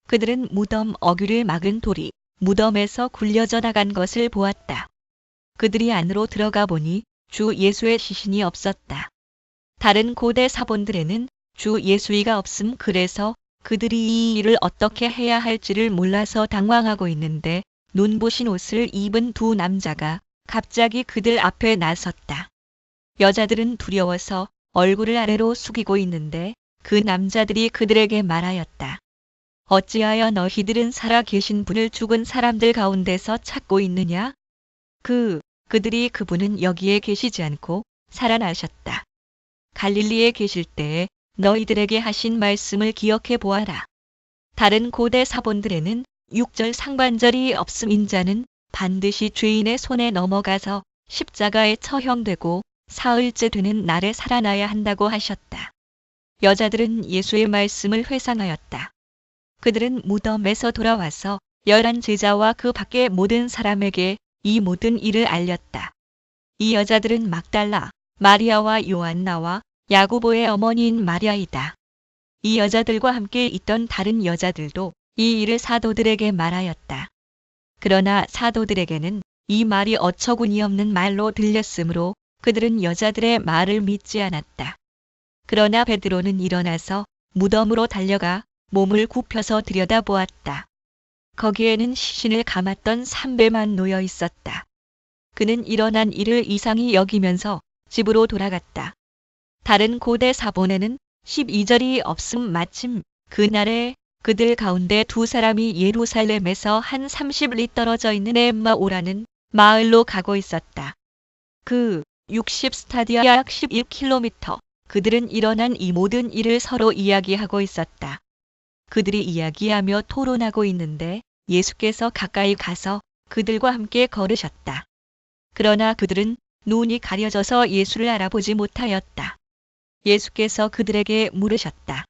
그들은 무덤 어귀를 막은 돌이 무덤에서 굴려져 나간 것을 보았다. 그들이 안으로 들어가 보니 주 예수의 시신이 없었다. 다른 고대 사본들에는 주 예수이가 없음. 그래서 그들이 이 일을 어떻게 해야 할지를 몰라서 당황하고 있는데 눈부신 옷을 입은 두 남자가 갑자기 그들 앞에 나섰다. 여자들은 두려워서 얼굴을 아래로 숙이고 있는데 그 남자들이 그들에게 말하였다. 어찌하여 너희들은 살아 계신 분을 죽은 사람들 가운데서 찾고 있느냐? 그들이 그분은 여기에 계시지 않고 살아나셨다. 갈릴리에 계실 때에 너희들에게 하신 말씀을 기억해 보아라. 다른 고대 사본들에는 6절 상반절이 없음. 인자는 반드시 죄인의 손에 넘어가서 십자가에 처형되고 사흘째 되는 날에 살아나야 한다고 하셨다. 여자들은 예수의 말씀을 회상하였다. 그들은 무덤에서 돌아와서 11 제자와 그 밖의 모든 사람에게 이 모든 일을 알렸다. 이 여자들은 막달라, 마리아와 요한나와 야고보의 어머니인 마리아이다. 이 여자들과 함께 있던 다른 여자들도 이 일을 사도들에게 말하였다. 그러나 사도들에게는 이 말이 어처구니 없는 말로 들렸으므로 그들은 여자들의 말을 믿지 않았다. 그러나 베드로는 일어나서 무덤으로 달려가 몸을 굽혀서 들여다보았다. 거기에는 시신을 감았던 삼배만 놓여 있었다. 그는 일어난 일을 이상히 여기면서 집으로 돌아갔다. 다른 고대 사본에는 12절이 없음. 마침 그날에 그들 가운데 두 사람이 예루살렘에서 한 30리 떨어져 있는 엠마오라는 마을로 가고 있었다. 60스타디아 약 11km. 그들은 일어난 이 모든 일을 서로 이야기하고 있었다. 그들이 이야기하며 토론하고 있는데 예수께서 가까이 가서 그들과 함께 걸으셨다. 그러나 그들은 눈이 가려져서 예수를 알아보지 못하였다. 예수께서 그들에게 물으셨다.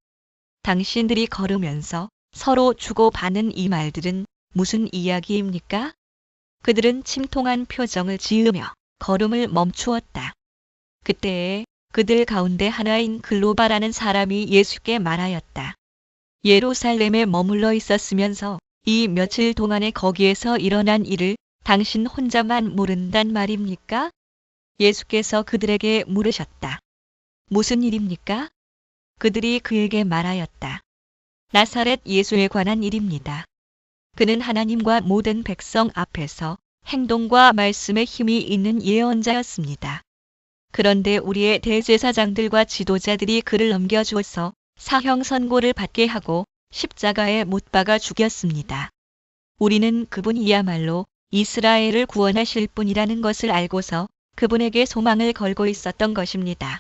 당신들이 걸으면서 서로 주고받는 이 말들은 무슨 이야기입니까? 그들은 침통한 표정을 지으며 걸음을 멈추었다. 그때에 그들 가운데 하나인 글로바라는 사람이 예수께 말하였다. 예루살렘에 머물러 있었으면서 이 며칠 동안에 거기에서 일어난 일을 당신 혼자만 모른단 말입니까? 예수께서 그들에게 물으셨다. 무슨 일입니까? 그들이 그에게 말하였다. 나사렛 예수에 관한 일입니다. 그는 하나님과 모든 백성 앞에서 행동과 말씀에 힘이 있는 예언자였습니다. 그런데 우리의 대제사장들과 지도자들이 그를 넘겨주어서 사형 선고를 받게 하고 십자가에 못 박아 죽였습니다. 우리는 그분이야말로 이스라엘을 구원하실 분이라는 것을 알고서 그분에게 소망을 걸고 있었던 것입니다.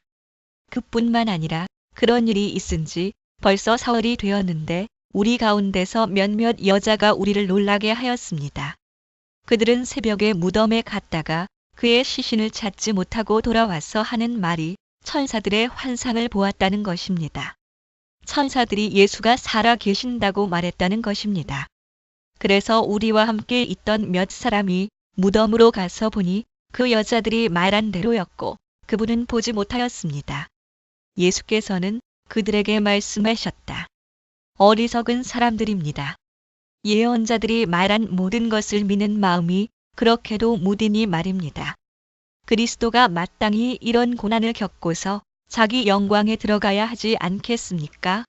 그뿐만 아니라 그런 일이 있은 지 벌써 사흘이 되었는데 우리 가운데서 몇몇 여자가 우리를 놀라게 하였습니다. 그들은 새벽에 무덤에 갔다가 그의 시신을 찾지 못하고 돌아와서 하는 말이 천사들의 환상을 보았다는 것입니다. 천사들이 예수가 살아 계신다고 말했다는 것입니다. 그래서 우리와 함께 있던 몇 사람이 무덤으로 가서 보니 그 여자들이 말한 대로였고 그분은 보지 못하였습니다. 예수께서는 그들에게 말씀하셨다. 어리석은 사람들입니다. 예언자들이 말한 모든 것을 믿는 마음이 그렇게도 무디니 말입니다. 그리스도가 마땅히 이런 고난을 겪고서 자기 영광에 들어가야 하지 않겠습니까?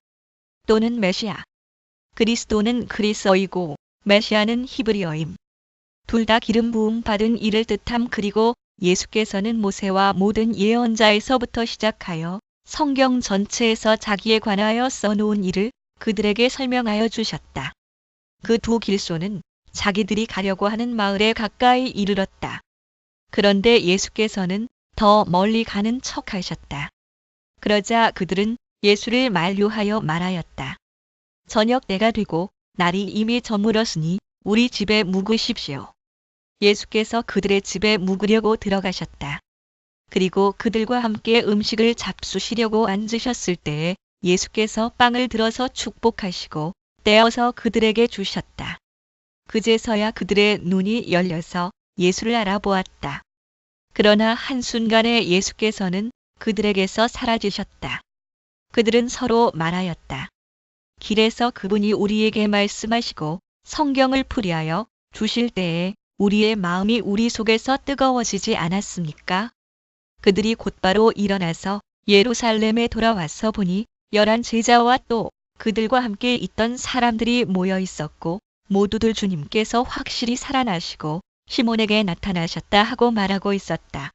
또는 메시아. 그리스도는 그리스어이고 메시아는 히브리어임. 둘 다 기름 부음 받은 이를 뜻함. 그리고 예수께서는 모세와 모든 예언자에서부터 시작하여 성경 전체에서 자기에 관하여 써놓은 일을 그들에게 설명하여 주셨다. 그 두 길소는 자기들이 가려고 하는 마을에 가까이 이르렀다. 그런데 예수께서는 더 멀리 가는 척하셨다. 그러자 그들은 예수를 만류하여 말하였다. 저녁 때가 되고 날이 이미 저물었으니 우리 집에 묵으십시오. 예수께서 그들의 집에 묵으려고 들어가셨다. 그리고 그들과 함께 음식을 잡수시려고 앉으셨을 때에 예수께서 빵을 들어서 축복하시고 떼어서 그들에게 주셨다. 그제서야 그들의 눈이 열려서 예수를 알아보았다. 그러나 한순간에 예수께서는 그들에게서 사라지셨다. 그들은 서로 말하였다. 길에서 그분이 우리에게 말씀하시고 성경을 풀이하여 주실 때에 우리의 마음이 우리 속에서 뜨거워지지 않았습니까? 그들이 곧바로 일어나서 예루살렘에 돌아와서 보니 11 제자와 또 그들과 함께 있던 사람들이 모여 있었고 모두들 주님께서 확실히 살아나시고 시몬에게 나타나셨다 하고 말하고 있었다.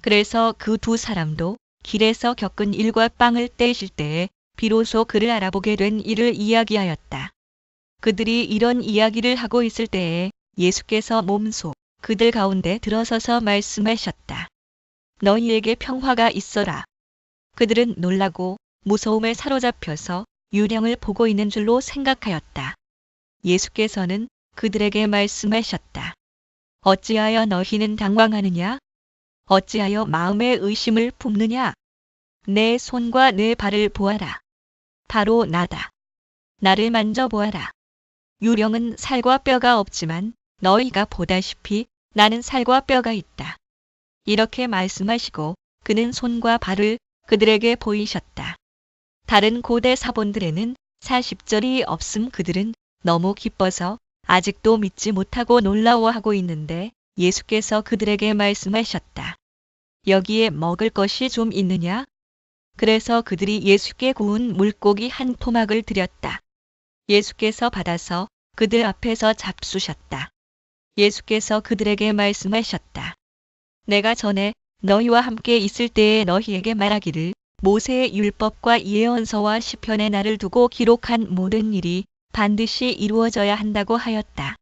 그래서 그 두 사람도 길에서 겪은 일과 빵을 떼실 때에 비로소 그를 알아보게 된 일을 이야기하였다. 그들이 이런 이야기를 하고 있을 때에 예수께서 몸소 그들 가운데 들어서서 말씀하셨다. 너희에게 평화가 있어라. 그들은 놀라고 무서움에 사로잡혀서 유령을 보고 있는 줄로 생각하였다. 예수께서는 그들에게 말씀하셨다. 어찌하여 너희는 당황하느냐? 어찌하여 마음에 의심을 품느냐? 내 손과 내 발을 보아라. 바로 나다. 나를 만져보아라. 유령은 살과 뼈가 없지만 너희가 보다시피 나는 살과 뼈가 있다. 이렇게 말씀하시고 그는 손과 발을 그들에게 보이셨다. 다른 고대 사본들에는 40절이 없음. 그들은 너무 기뻐서 아직도 믿지 못하고 놀라워하고 있는데 예수께서 그들에게 말씀하셨다. 여기에 먹을 것이 좀 있느냐? 그래서 그들이 예수께 구운 물고기 한 토막을 드렸다. 예수께서 받아서 그들 앞에서 잡수셨다. 예수께서 그들에게 말씀하셨다. 내가 전에 너희와 함께 있을 때에 너희에게 말하기를 모세의 율법과 예언서와 시편에 나를 두고 기록한 모든 일이 반드시 이루어져야 한다고 하였다.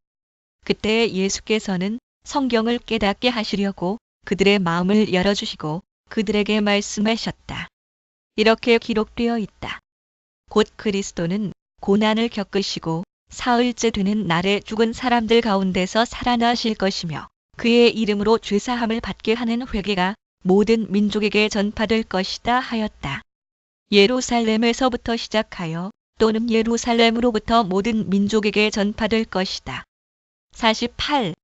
그때 예수께서는 성경을 깨닫게 하시려고 그들의 마음을 열어주시고 그들에게 말씀하셨다. 이렇게 기록되어 있다. 곧 그리스도는 고난을 겪으시고 사흘째 되는 날에 죽은 사람들 가운데서 살아나실 것이며 그의 이름으로 죄사함을 받게 하는 회개가 모든 민족에게 전파될 것이다 하였다. 예루살렘에서부터 시작하여 또는 예루살렘으로부터 모든 민족에게 전파될 것이다. 48.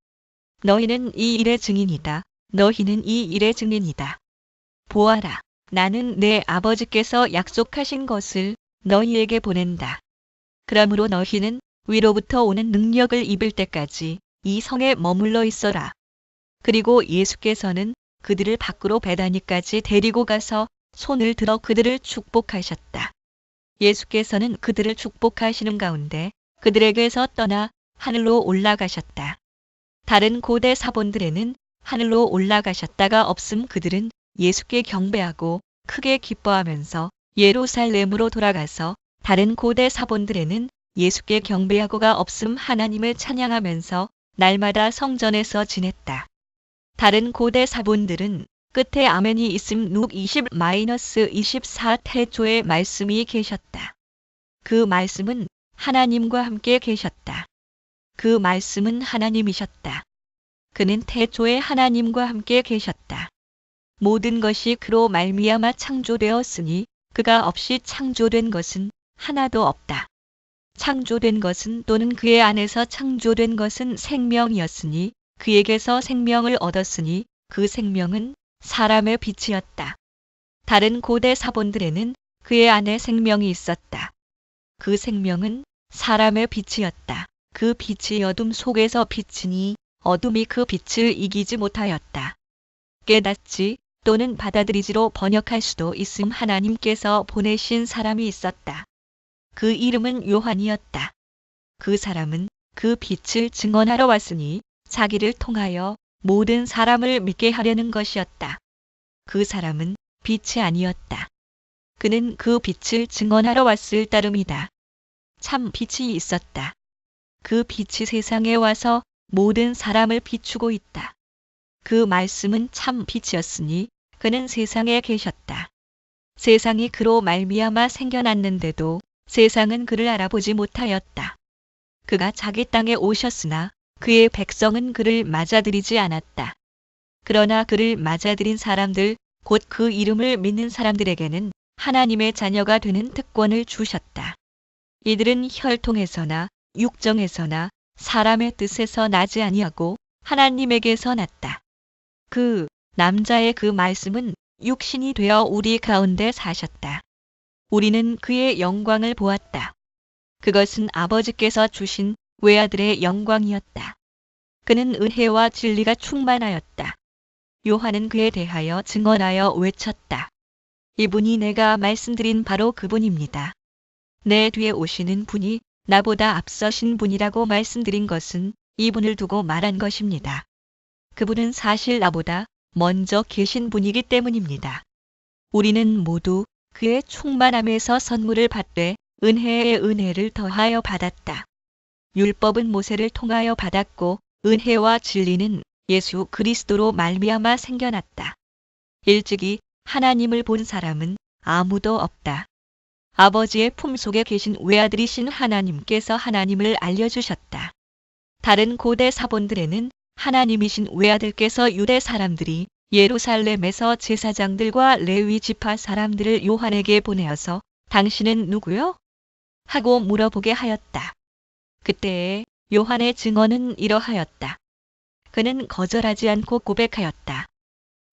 너희는 이 일의 증인이다. 너희는 이 일의 증인이다. 보아라, 나는 내 아버지께서 약속하신 것을 너희에게 보낸다. 그러므로 너희는 위로부터 오는 능력을 입을 때까지 이 성에 머물러 있어라. 그리고 예수께서는 그들을 밖으로 베다니까지 데리고 가서 손을 들어 그들을 축복하셨다. 예수께서는 그들을 축복하시는 가운데 그들에게서 떠나 하늘로 올라가셨다. 다른 고대 사본들에는 하늘로 올라가셨다가 없음. 그들은 예수께 경배하고 크게 기뻐하면서 예루살렘으로 돌아가서 다른 고대 사본들에는 예수께 경배하고가 없음. 하나님을 찬양하면서 날마다 성전에서 지냈다. 다른 고대 사본들은 끝에 아멘이 있음. 룩 20-24 태초에 말씀이 계셨다. 그 말씀은 하나님과 함께 계셨다. 그 말씀은 하나님이셨다. 그는 태초에 하나님과 함께 계셨다. 모든 것이 그로 말미암아 창조되었으니 그가 없이 창조된 것은 하나도 없다. 창조된 것은 또는 그의 안에서 창조된 것은 생명이었으니 그에게서 생명을 얻었으니 그 생명은 사람의 빛이었다. 다른 고대 사본들에는 그의 안에 생명이 있었다. 그 생명은 사람의 빛이었다. 그 빛이 어둠 속에서 비치니 어둠이 그 빛을 이기지 못하였다. 깨닫지 또는 받아들이지로 번역할 수도 있음. 하나님께서 보내신 사람이 있었다. 그 이름은 요한이었다. 그 사람은 그 빛을 증언하러 왔으니 자기를 통하여 모든 사람을 믿게 하려는 것이었다. 그 사람은 빛이 아니었다. 그는 그 빛을 증언하러 왔을 따름이다. 참 빛이 있었다. 그 빛이 세상에 와서 모든 사람을 비추고 있다. 그 말씀은 참 빛이었으니 그는 세상에 계셨다. 세상이 그로 말미암아 생겨났는데도 세상은 그를 알아보지 못하였다. 그가 자기 땅에 오셨으나 그의 백성은 그를 맞아들이지 않았다. 그러나 그를 맞아들인 사람들, 곧 그 이름을 믿는 사람들에게는 하나님의 자녀가 되는 특권을 주셨다. 이들은 혈통에서나 육정에서나 사람의 뜻에서 나지 아니하고 하나님에게서 났다. 그 남자의 그 말씀은 육신이 되어 우리 가운데 사셨다. 우리는 그의 영광을 보았다. 그것은 아버지께서 주신 외아들의 영광이었다. 그는 은혜와 진리가 충만하였다. 요한은 그에 대하여 증언하여 외쳤다. 이분이 내가 말씀드린 바로 그분입니다. 내 뒤에 오시는 분이 나보다 앞서신 분이라고 말씀드린 것은 이분을 두고 말한 것입니다. 그분은 사실 나보다 먼저 계신 분이기 때문입니다. 우리는 모두 그의 충만함에서 선물을 받되 은혜에 은혜를 더하여 받았다. 율법은 모세를 통하여 받았고 은혜와 진리는 예수 그리스도로 말미암아 생겨났다. 일찍이 하나님을 본 사람은 아무도 없다. 아버지의 품속에 계신 외아들이신 하나님께서 하나님을 알려주셨다. 다른 고대 사본들에는 하나님이신 외아들께서 유대 사람들이 예루살렘에서 제사장들과 레위 지파 사람들을 요한에게 보내어서 당신은 누구요? 하고 물어보게 하였다. 그때에 요한의 증언은 이러하였다. 그는 거절하지 않고 고백하였다.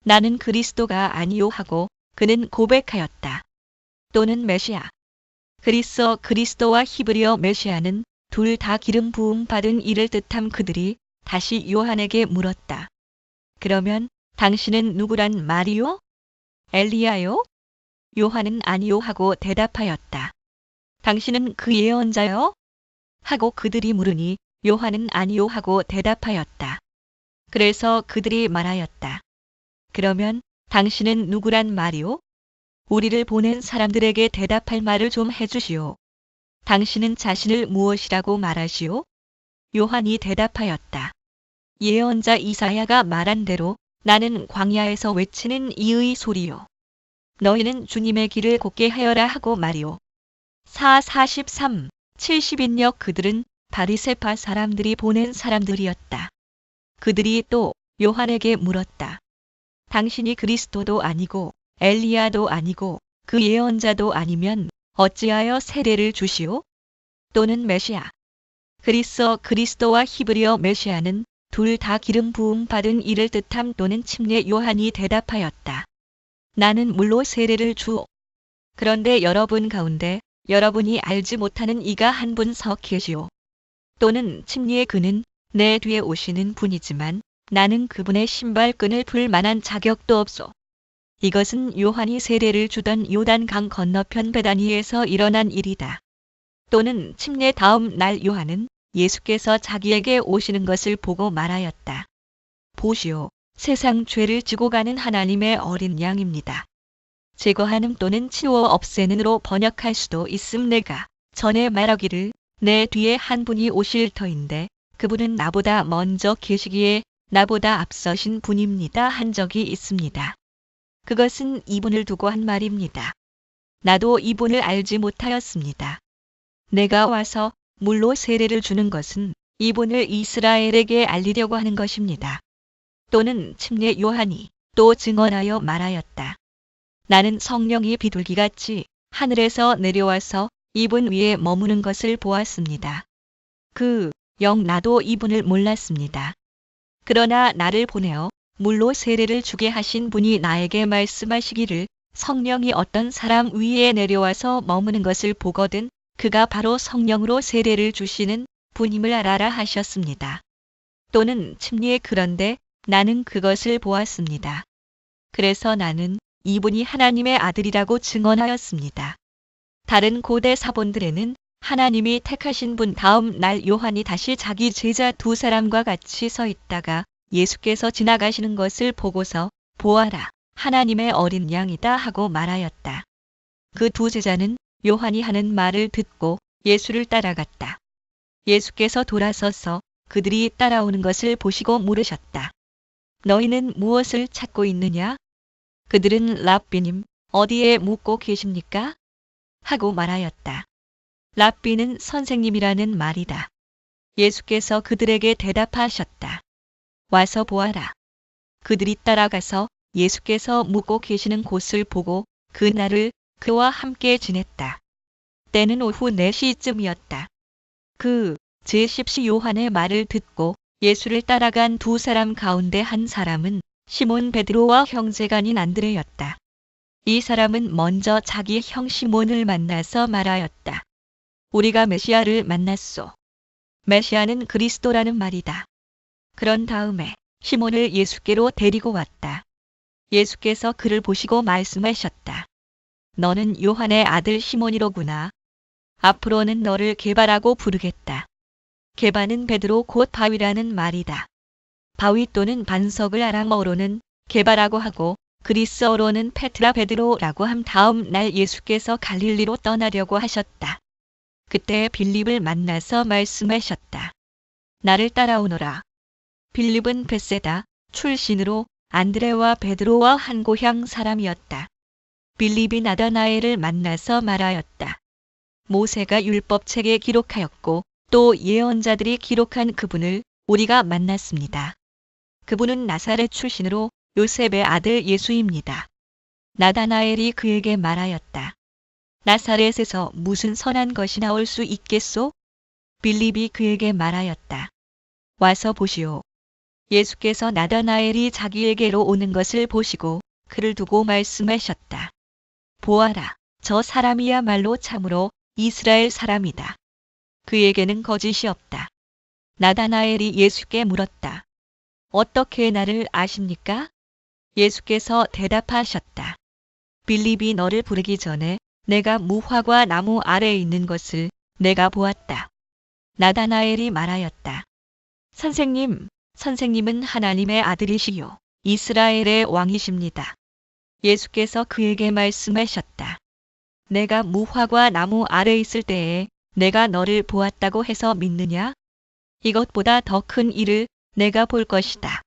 나는 그리스도가 아니요 하고 그는 고백하였다. 또는 메시아. 그리스도와 히브리어 메시아는 둘 다 기름 부음 받은 이를 뜻함. 그들이 다시 요한에게 물었다. 그러면 당신은 누구란 말이요? 엘리야요? 요한은 아니요 하고 대답하였다. 당신은 그 예언자요? 하고 그들이 물으니 요한은 아니요 하고 대답하였다. 그래서 그들이 말하였다. 그러면 당신은 누구란 말이요? 우리를 보낸 사람들에게 대답할 말을 좀 해주시오. 당신은 자신을 무엇이라고 말하시오? 요한이 대답하였다. 예언자 이사야가 말한 대로 나는 광야에서 외치는 이의 소리요. 너희는 주님의 길을 곧게 하여라 하고 말이오. 43. 70인역 그들은 바리새파 사람들이 보낸 사람들이었다. 그들이 또 요한에게 물었다. 당신이 그리스도도 아니고 엘리야도 아니고 그 예언자도 아니면 어찌하여 세례를 주시오? 또는 메시아. 그리스도와 히브리어 메시아는 둘 다 기름 부음 받은 이를 뜻함. 또는 침례 요한이 대답하였다. 나는 물로 세례를 주오. 그런데 여러분 가운데 여러분이 알지 못하는 이가 한 분 서 계시오. 또는 침례 그는 내 뒤에 오시는 분이지만 나는 그분의 신발끈을 풀 만한 자격도 없소. 이것은 요한이 세례를 주던 요단강 건너편 베다니에서 일어난 일이다. 또는 침례 다음 날 요한은 예수께서 자기에게 오시는 것을 보고 말하였다. 보시오, 세상 죄를 지고 가는 하나님의 어린 양입니다. 제거하는 또는 치워 없애는으로 번역할 수도 있음. 내가 전에 말하기를 내 뒤에 한 분이 오실 터인데 그분은 나보다 먼저 계시기에 나보다 앞서신 분입니다 한 적이 있습니다. 그것은 이분을 두고 한 말입니다. 나도 이분을 알지 못하였습니다. 내가 와서 물로 세례를 주는 것은 이분을 이스라엘에게 알리려고 하는 것입니다. 또는 침례 요한이 또 증언하여 말하였다. 나는 성령이 비둘기같이 하늘에서 내려와서 이분 위에 머무는 것을 보았습니다. 영 나도 이분을 몰랐습니다. 그러나 나를 보내어 물로 세례를 주게 하신 분이 나에게 말씀하시기를 성령이 어떤 사람 위에 내려와서 머무는 것을 보거든 그가 바로 성령으로 세례를 주시는 분임을 알아라 하셨습니다. 또는 침례 그런데 나는 그것을 보았습니다. 그래서 나는 이분이 하나님의 아들이라고 증언하였습니다. 다른 고대 사본들에는 하나님이 택하신 분 다음 날 요한이 다시 자기 제자 두 사람과 같이 서 있다가 예수께서 지나가시는 것을 보고서 보아라, 하나님의 어린 양이다 하고 말하였다. 그 두 제자는 요한이 하는 말을 듣고 예수를 따라갔다. 예수께서 돌아서서 그들이 따라오는 것을 보시고 물으셨다. 너희는 무엇을 찾고 있느냐? 그들은 랍비님, 어디에 묵고 계십니까? 하고 말하였다. 랍비는 선생님이라는 말이다. 예수께서 그들에게 대답하셨다. 와서 보아라. 그들이 따라가서 예수께서 묵고 계시는 곳을 보고 그날을 그와 함께 지냈다. 때는 오후 4시쯤이었다. 제10시 요한의 말을 듣고 예수를 따라간 두 사람 가운데 한 사람은 시몬 베드로와 형제간인 안드레였다. 이 사람은 먼저 자기 형 시몬을 만나서 말하였다. 우리가 메시아를 만났소. 메시아는 그리스도라는 말이다. 그런 다음에 시몬을 예수께로 데리고 왔다. 예수께서 그를 보시고 말씀하셨다. 너는 요한의 아들 시몬이로구나. 앞으로는 너를 게바라고 부르겠다. 게바는 베드로 곧 바위라는 말이다. 바위 또는 반석을 아람어로는 게바라고 하고 그리스어로는 페트라 베드로라고 함. 다음 날 예수께서 갈릴리로 떠나려고 하셨다. 그때 빌립을 만나서 말씀하셨다. 나를 따라오너라. 빌립은 벳세다 출신으로 안드레와 베드로와 한 고향 사람이었다. 빌립이 나다나엘을 만나서 말하였다. 모세가 율법책에 기록하였고 또 예언자들이 기록한 그분을 우리가 만났습니다. 그분은 나사렛 출신으로 요셉의 아들 예수입니다. 나다나엘이 그에게 말하였다. 나사렛에서 무슨 선한 것이 나올 수 있겠소? 빌립이 그에게 말하였다. 와서 보시오. 예수께서 나다나엘이 자기에게로 오는 것을 보시고 그를 두고 말씀하셨다. 보아라, 저 사람이야말로 참으로 이스라엘 사람이다. 그에게는 거짓이 없다. 나다나엘이 예수께 물었다. 어떻게 나를 아십니까? 예수께서 대답하셨다. 빌립이 너를 부르기 전에 내가 무화과 나무 아래에 있는 것을 내가 보았다. 나다나엘이 말하였다. 선생님, 선생님은 하나님의 아들이시요 이스라엘의 왕이십니다. 예수께서 그에게 말씀하셨다. 내가 무화과 나무 아래에 있을 때에 내가 너를 보았다고 해서 믿느냐? 이것보다 더 큰 일을 내가 볼 것이다.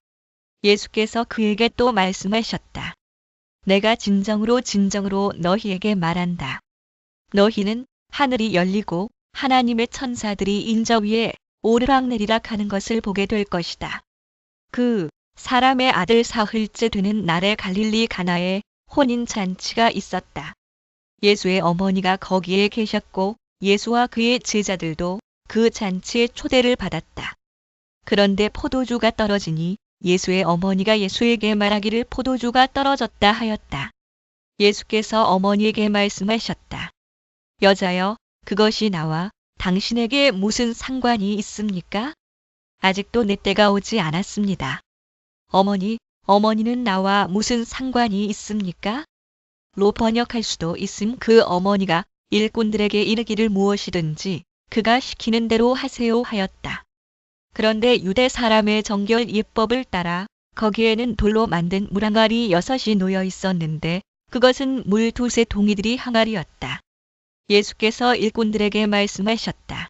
예수께서 그에게 또 말씀하셨다. 내가 진정으로 너희에게 말한다. 너희는 하늘이 열리고 하나님의 천사들이 인저 위에 오르락내리락 하는 것을 보게 될 것이다. 그 사람의 아들 사흘째 되는 날에 갈릴리 가나에 혼인잔치가 있었다. 예수의 어머니가 거기에 계셨고 예수와 그의 제자들도 그 잔치에 초대를 받았다. 그런데 포도주가 떨어지니 예수의 어머니가 예수에게 말하기를 포도주가 떨어졌다 하였다. 예수께서 어머니에게 말씀하셨다. 여자여, 그것이 나와 당신에게 무슨 상관이 있습니까? 아직도 내 때가 오지 않았습니다. 어머니는 나와 무슨 상관이 있습니까? 로 번역할 수도 있음 그 어머니가 일꾼들에게 이르기를 무엇이든지 그가 시키는 대로 하세요 하였다. 그런데 유대 사람의 정결 예법을 따라 거기에는 돌로 만든 물항아리 6이 놓여 있었는데 그것은 물 2세 동이들이 항아리였다. 예수께서 일꾼들에게 말씀하셨다.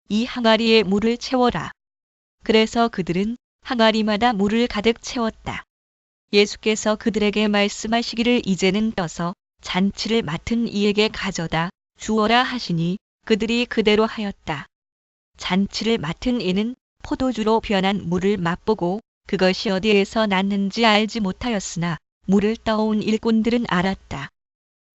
이 항아리에 물을 채워라. 그래서 그들은 항아리마다 물을 가득 채웠다. 예수께서 그들에게 말씀하시기를 이제는 떠서 잔치를 맡은 이에게 가져다 주어라 하시니 그들이 그대로 하였다. 잔치를 맡은 이는 포도주로 변한 물을 맛보고 그것이 어디에서 났는지 알지 못하였으나 물을 떠온 일꾼들은 알았다.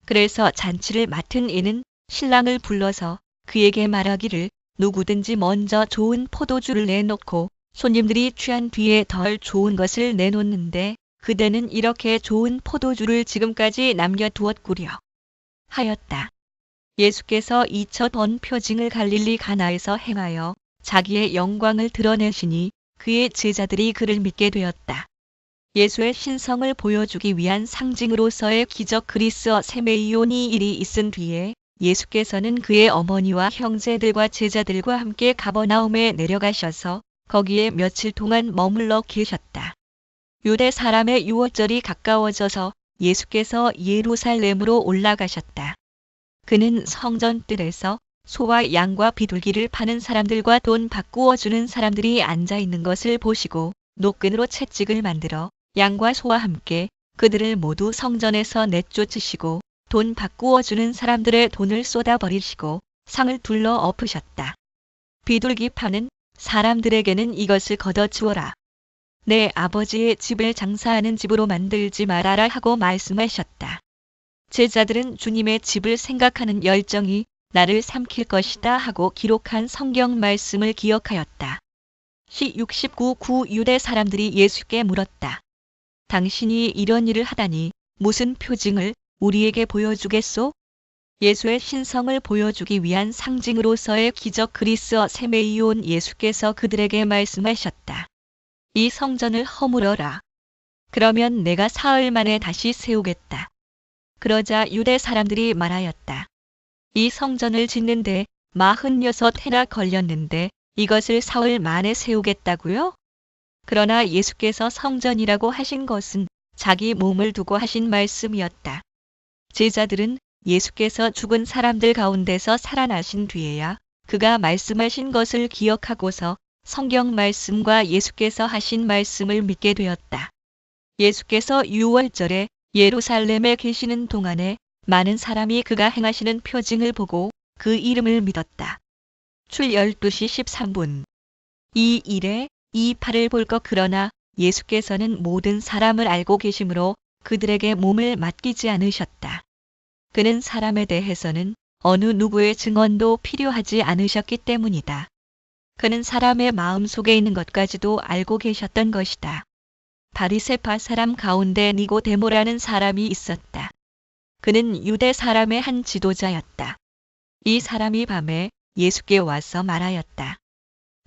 그래서 잔치를 맡은 이는 신랑을 불러서 그에게 말하기를 누구든지 먼저 좋은 포도주를 내놓고 손님들이 취한 뒤에 덜 좋은 것을 내놓는데 그대는 이렇게 좋은 포도주를 지금까지 남겨두었구려 하였다. 예수께서 이 첫 번 표징을 갈릴리 가나에서 행하여 자기의 영광을 드러내시니 그의 제자들이 그를 믿게 되었다. 예수의 신성을 보여주기 위한 상징으로서의 기적 그리스어 세메이온이 일이 있은 뒤에 예수께서는 그의 어머니와 형제들과 제자들과 함께 가버나움에 내려가셔서 거기에 며칠 동안 머물러 계셨다. 유대 사람의 유월절이 가까워져서 예수께서 예루살렘으로 올라가셨다. 그는 성전 뜰에서 소와 양과 비둘기를 파는 사람들과 돈 바꾸어 주는 사람들이 앉아 있는 것을 보시고 노끈으로 채찍을 만들어 양과 소와 함께 그들을 모두 성전에서 내쫓으시고 돈 바꾸어 주는 사람들의 돈을 쏟아버리시고 상을 둘러 엎으셨다. 비둘기 파는 사람들에게는 이것을 걷어주어라. 내 아버지의 집을 장사하는 집으로 만들지 말아라 하고 말씀하셨다. 제자들은 주님의 집을 생각하는 열정이 나를 삼킬 것이다 하고 기록한 성경 말씀을 기억하였다. 시 69구 유대 사람들이 예수께 물었다. 당신이 이런 일을 하다니 무슨 표징을 우리에게 보여주겠소? 예수의 신성을 보여주기 위한 상징으로서의 기적 그리스어 세메이온 예수께서 그들에게 말씀하셨다. 이 성전을 허물어라. 그러면 내가 사흘 만에 다시 세우겠다. 그러자 유대 사람들이 말하였다. 이 성전을 짓는데 46해나 걸렸는데 이것을 사흘 만에 세우겠다고요? 그러나 예수께서 성전이라고 하신 것은 자기 몸을 두고 하신 말씀이었다. 제자들은 예수께서 죽은 사람들 가운데서 살아나신 뒤에야 그가 말씀하신 것을 기억하고서 성경 말씀과 예수께서 하신 말씀을 믿게 되었다. 예수께서 유월절에 예루살렘에 계시는 동안에 많은 사람이 그가 행하시는 표징을 보고 그 이름을 믿었다. 출 12시 13분. 이 일에 이 팔을 볼 것 그러나 예수께서는 모든 사람을 알고 계심으로 그들에게 몸을 맡기지 않으셨다. 그는 사람에 대해서는 어느 누구의 증언도 필요하지 않으셨기 때문이다. 그는 사람의 마음 속에 있는 것까지도 알고 계셨던 것이다. 바리새파 사람 가운데 니고데모라는 사람이 있었다. 그는 유대 사람의 한 지도자였다. 이 사람이 밤에 예수께 와서 말하였다.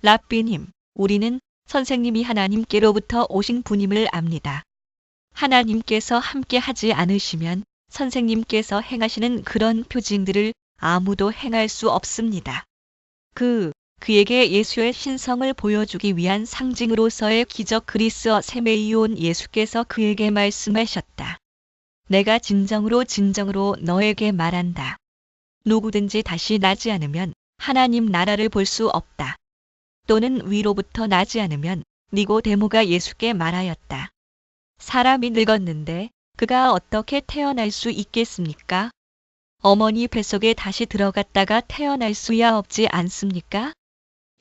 랍비님, 우리는 선생님이 하나님께로부터 오신 분임을 압니다. 하나님께서 함께 하지 않으시면 선생님께서 행하시는 그런 표징들을 아무도 행할 수 없습니다. 그에게 예수의 신성을 보여주기 위한 상징으로서의 기적 그리스어 세메이온 예수께서 그에게 말씀하셨다. 내가 진정으로 너에게 말한다. 누구든지 다시 나지 않으면 하나님 나라를 볼 수 없다. 또는 위로부터 나지 않으면 니고데모가 예수께 말하였다. 사람이 늙었는데 그가 어떻게 태어날 수 있겠습니까? 어머니 뱃속에 다시 들어갔다가 태어날 수야 없지 않습니까?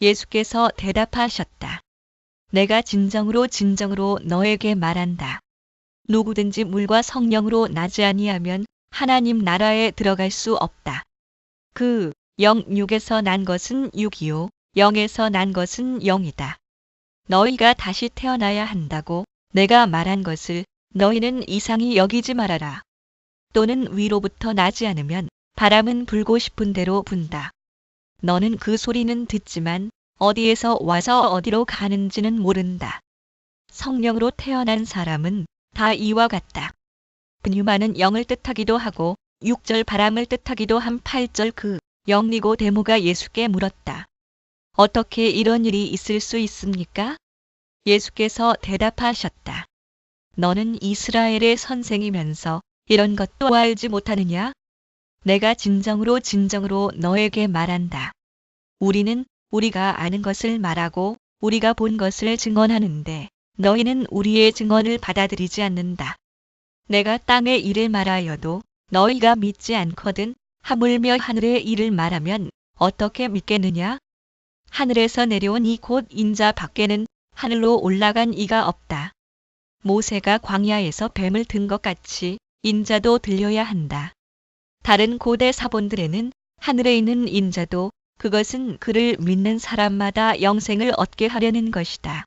예수께서 대답하셨다. 내가 진정으로 너에게 말한다. 누구든지 물과 성령으로 나지 아니하면 하나님 나라에 들어갈 수 없다. 그 영육에서 난 것은 육이요 영에서 난 것은 영이다. 너희가 다시 태어나야 한다고 내가 말한 것을 너희는 이상히 여기지 말아라. 또는 위로부터 나지 않으면 바람은 불고 싶은 대로 분다. 너는 그 소리는 듣지만 어디에서 와서 어디로 가는지는 모른다. 성령으로 태어난 사람은 다 이와 같다. 분유마는 영을 뜻하기도 하고 6절 바람을 뜻하기도 한 8절 그 영 니고데모가 예수께 물었다. 어떻게 이런 일이 있을 수 있습니까? 예수께서 대답하셨다. 너는 이스라엘의 선생이면서 이런 것도 알지 못하느냐? 내가 진정으로 너에게 말한다. 우리는 우리가 아는 것을 말하고 우리가 본 것을 증언하는데 너희는 우리의 증언을 받아들이지 않는다. 내가 땅의 일을 말하여도 너희가 믿지 않거든 하물며 하늘의 일을 말하면 어떻게 믿겠느냐? 하늘에서 내려온 이 곧 인자 밖에는 하늘로 올라간 이가 없다. 모세가 광야에서 뱀을 든 것 같이 인자도 들려야 한다. 다른 고대 사본들에는 하늘에 있는 인자도 그것은 그를 믿는 사람마다 영생을 얻게 하려는 것이다.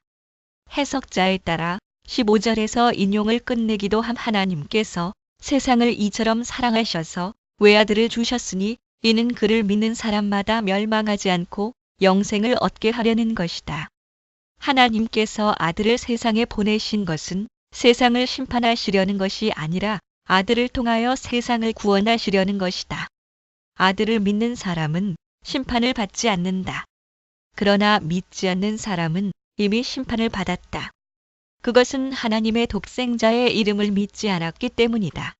해석자에 따라 15절에서 인용을 끝내기도 한 하나님께서 세상을 이처럼 사랑하셔서 외아들을 주셨으니 이는 그를 믿는 사람마다 멸망하지 않고 영생을 얻게 하려는 것이다. 하나님께서 아들을 세상에 보내신 것은 세상을 심판하시려는 것이 아니라 아들을 통하여 세상을 구원하시려는 것이다. 아들을 믿는 사람은 심판을 받지 않는다. 그러나 믿지 않는 사람은 이미 심판을 받았다. 그것은 하나님의 독생자의 이름을 믿지 않았기 때문이다.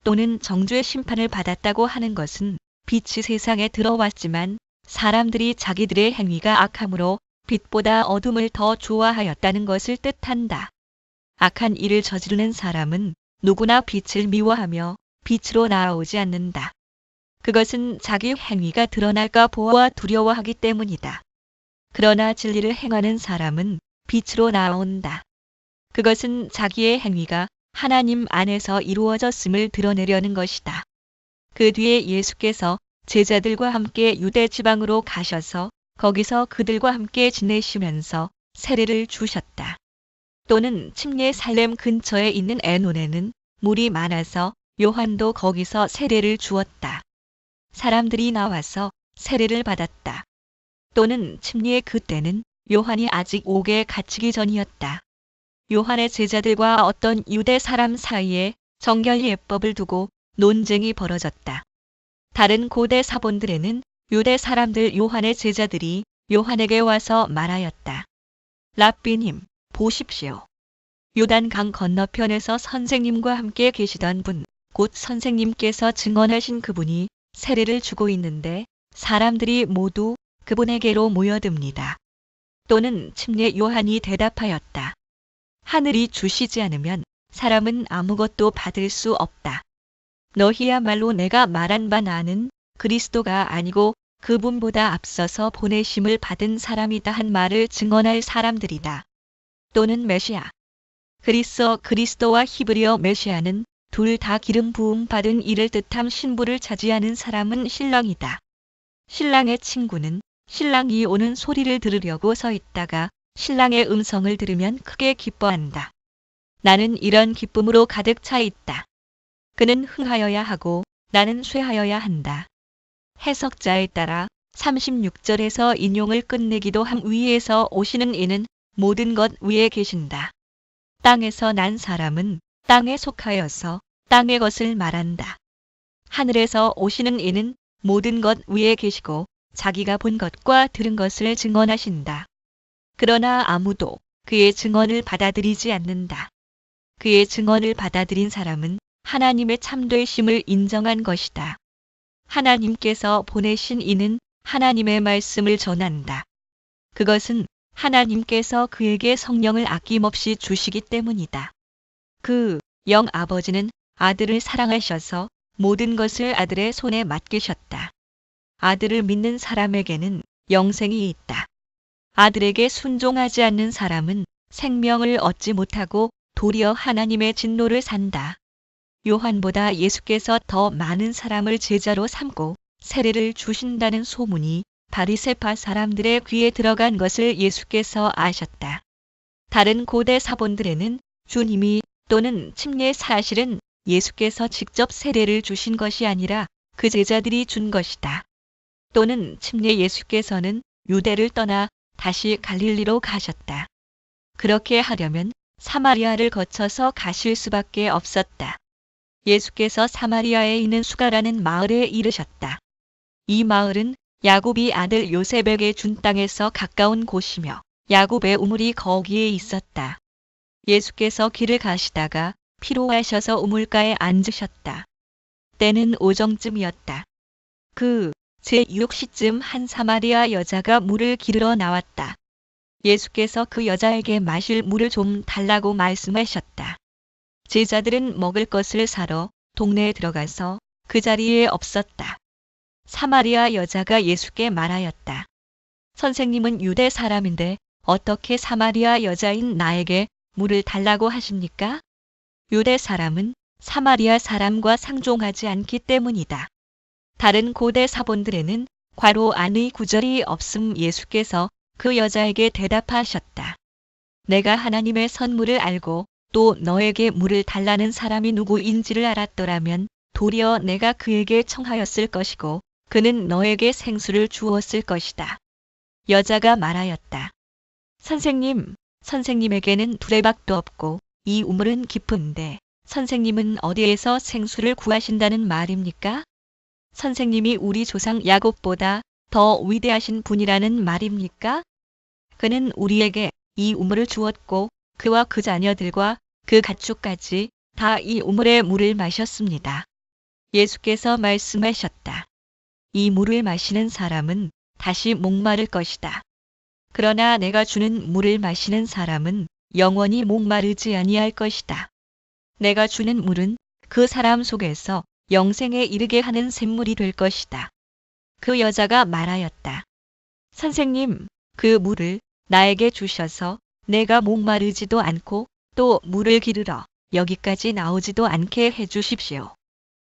또는 정죄의 심판을 받았다고 하는 것은 빛이 세상에 들어왔지만 사람들이 자기들의 행위가 악함으로 빛보다 어둠을 더 좋아하였다는 것을 뜻한다. 악한 일을 저지르는 사람은 누구나 빛을 미워하며 빛으로 나아오지 않는다. 그것은 자기 행위가 드러날까 보아 두려워하기 때문이다. 그러나 진리를 행하는 사람은 빛으로 나아온다. 그것은 자기의 행위가 하나님 안에서 이루어졌음을 드러내려는 것이다. 그 뒤에 예수께서 제자들과 함께 유대 지방으로 가셔서 거기서 그들과 함께 지내시면서 세례를 주셨다. 또는 침례 살렘 근처에 있는 에논에는 물이 많아서 요한도 거기서 세례를 주었다. 사람들이 나와서 세례를 받았다. 또는 침례의 그때는 요한이 아직 옥에 갇히기 전이었다. 요한의 제자들과 어떤 유대 사람 사이에 정결 예법을 두고 논쟁이 벌어졌다. 다른 고대 사본들에는 유대 사람들 요한의 제자들이 요한에게 와서 말하였다. 랍비님, 보십시오. 요단강 건너편에서 선생님과 함께 계시던 분, 곧 선생님께서 증언하신 그분이 세례를 주고 있는데 사람들이 모두 그분에게로 모여듭니다. 또는 침례 요한이 대답하였다. 하늘이 주시지 않으면 사람은 아무것도 받을 수 없다. 너희야말로 내가 말한 바 나는 그리스도가 아니고 그분보다 앞서서 보내심을 받은 사람이다 한 말을 증언할 사람들이다. 또는 메시아. 그리스도와 히브리어 메시아는 둘 다 기름 부음 받은 이를 뜻함 신부를 차지하는 사람은 신랑이다. 신랑의 친구는 신랑이 오는 소리를 들으려고 서 있다가 신랑의 음성을 들으면 크게 기뻐한다. 나는 이런 기쁨으로 가득 차 있다. 그는 흥하여야 하고 나는 쇠하여야 한다. 해석자에 따라 36절에서 인용을 끝내기도 함 위에서 오시는 이는 모든 것 위에 계신다. 땅에서 난 사람은 땅에 속하여서 땅의 것을 말한다. 하늘에서 오시는 이는 모든 것 위에 계시고 자기가 본 것과 들은 것을 증언하신다. 그러나 아무도 그의 증언을 받아들이지 않는다. 그의 증언을 받아들인 사람은 하나님의 참되심을 인정한 것이다. 하나님께서 보내신 이는 하나님의 말씀을 전한다. 그것은 하나님께서 그에게 성령을 아낌없이 주시기 때문이다. 그 영 아버지는 아들을 사랑하셔서 모든 것을 아들의 손에 맡기셨다. 아들을 믿는 사람에게는 영생이 있다. 아들에게 순종하지 않는 사람은 생명을 얻지 못하고 도리어 하나님의 진노를 산다. 요한보다 예수께서 더 많은 사람을 제자로 삼고 세례를 주신다는 소문이 바리새파 사람들의 귀에 들어간 것을 예수께서 아셨다. 다른 고대 사본들에는 주님이 또는 침례 사실은 예수께서 직접 세례를 주신 것이 아니라 그 제자들이 준 것이다. 또는 침례 예수께서는 유대를 떠나 다시 갈릴리로 가셨다. 그렇게 하려면 사마리아를 거쳐서 가실 수밖에 없었다. 예수께서 사마리아에 있는 수가라는 마을에 이르셨다. 이 마을은 야곱이 아들 요셉에게 준 땅에서 가까운 곳이며 야곱의 우물이 거기에 있었다. 예수께서 길을 가시다가 피로하셔서 우물가에 앉으셨다. 때는 오정쯤이었다. 그 제6시쯤 한 사마리아 여자가 물을 기르러 나왔다. 예수께서 그 여자에게 마실 물을 좀 달라고 말씀하셨다. 제자들은 먹을 것을 사러 동네에 들어가서 그 자리에 없었다. 사마리아 여자가 예수께 말하였다. 선생님은 유대 사람인데 어떻게 사마리아 여자인 나에게 물을 달라고 하십니까? 유대 사람은 사마리아 사람과 상종하지 않기 때문이다. 다른 고대 사본들에는 괄호 안의 구절이 없음. 예수께서 그 여자에게 대답하셨다. 내가 하나님의 선물을 알고 또 너에게 물을 달라는 사람이 누구인지를 알았더라면 도리어 내가 그에게 청하였을 것이고 그는 너에게 생수를 주었을 것이다. 여자가 말하였다. 선생님, 선생님에게는 두레박도 없고 이 우물은 깊은데 선생님은 어디에서 생수를 구하신다는 말입니까? 선생님이 우리 조상 야곱보다 더 위대하신 분이라는 말입니까? 그는 우리에게 이 우물을 주었고 그와 그 자녀들과 그 가축까지 다 이 우물의 물을 마셨습니다. 예수께서 말씀하셨다. 이 물을 마시는 사람은 다시 목마를 것이다. 그러나 내가 주는 물을 마시는 사람은 영원히 목마르지 아니할 것이다. 내가 주는 물은 그 사람 속에서 영생에 이르게 하는 샘물이 될 것이다. 그 여자가 말하였다. 선생님, 그 물을 나에게 주셔서 내가 목마르지도 않고 또 물을 기르러 여기까지 나오지도 않게 해주십시오.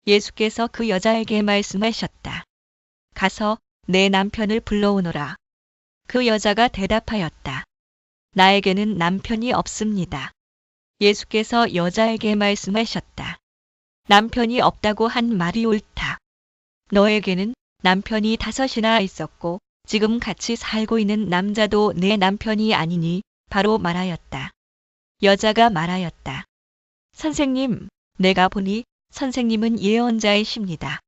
예수께서 그 여자에게 말씀하셨다. 가서 내 남편을 불러오너라. 그 여자가 대답하였다. 나에게는 남편이 없습니다. 예수께서 여자에게 말씀하셨다. 남편이 없다고 한 말이 옳다. 너에게는 남편이 5이나 있었고 지금 같이 살고 있는 남자도 내 남편이 아니니 바로 말하였다. 여자가 말하였다. 선생님, 내가 보니 선생님은 예언자이십니다.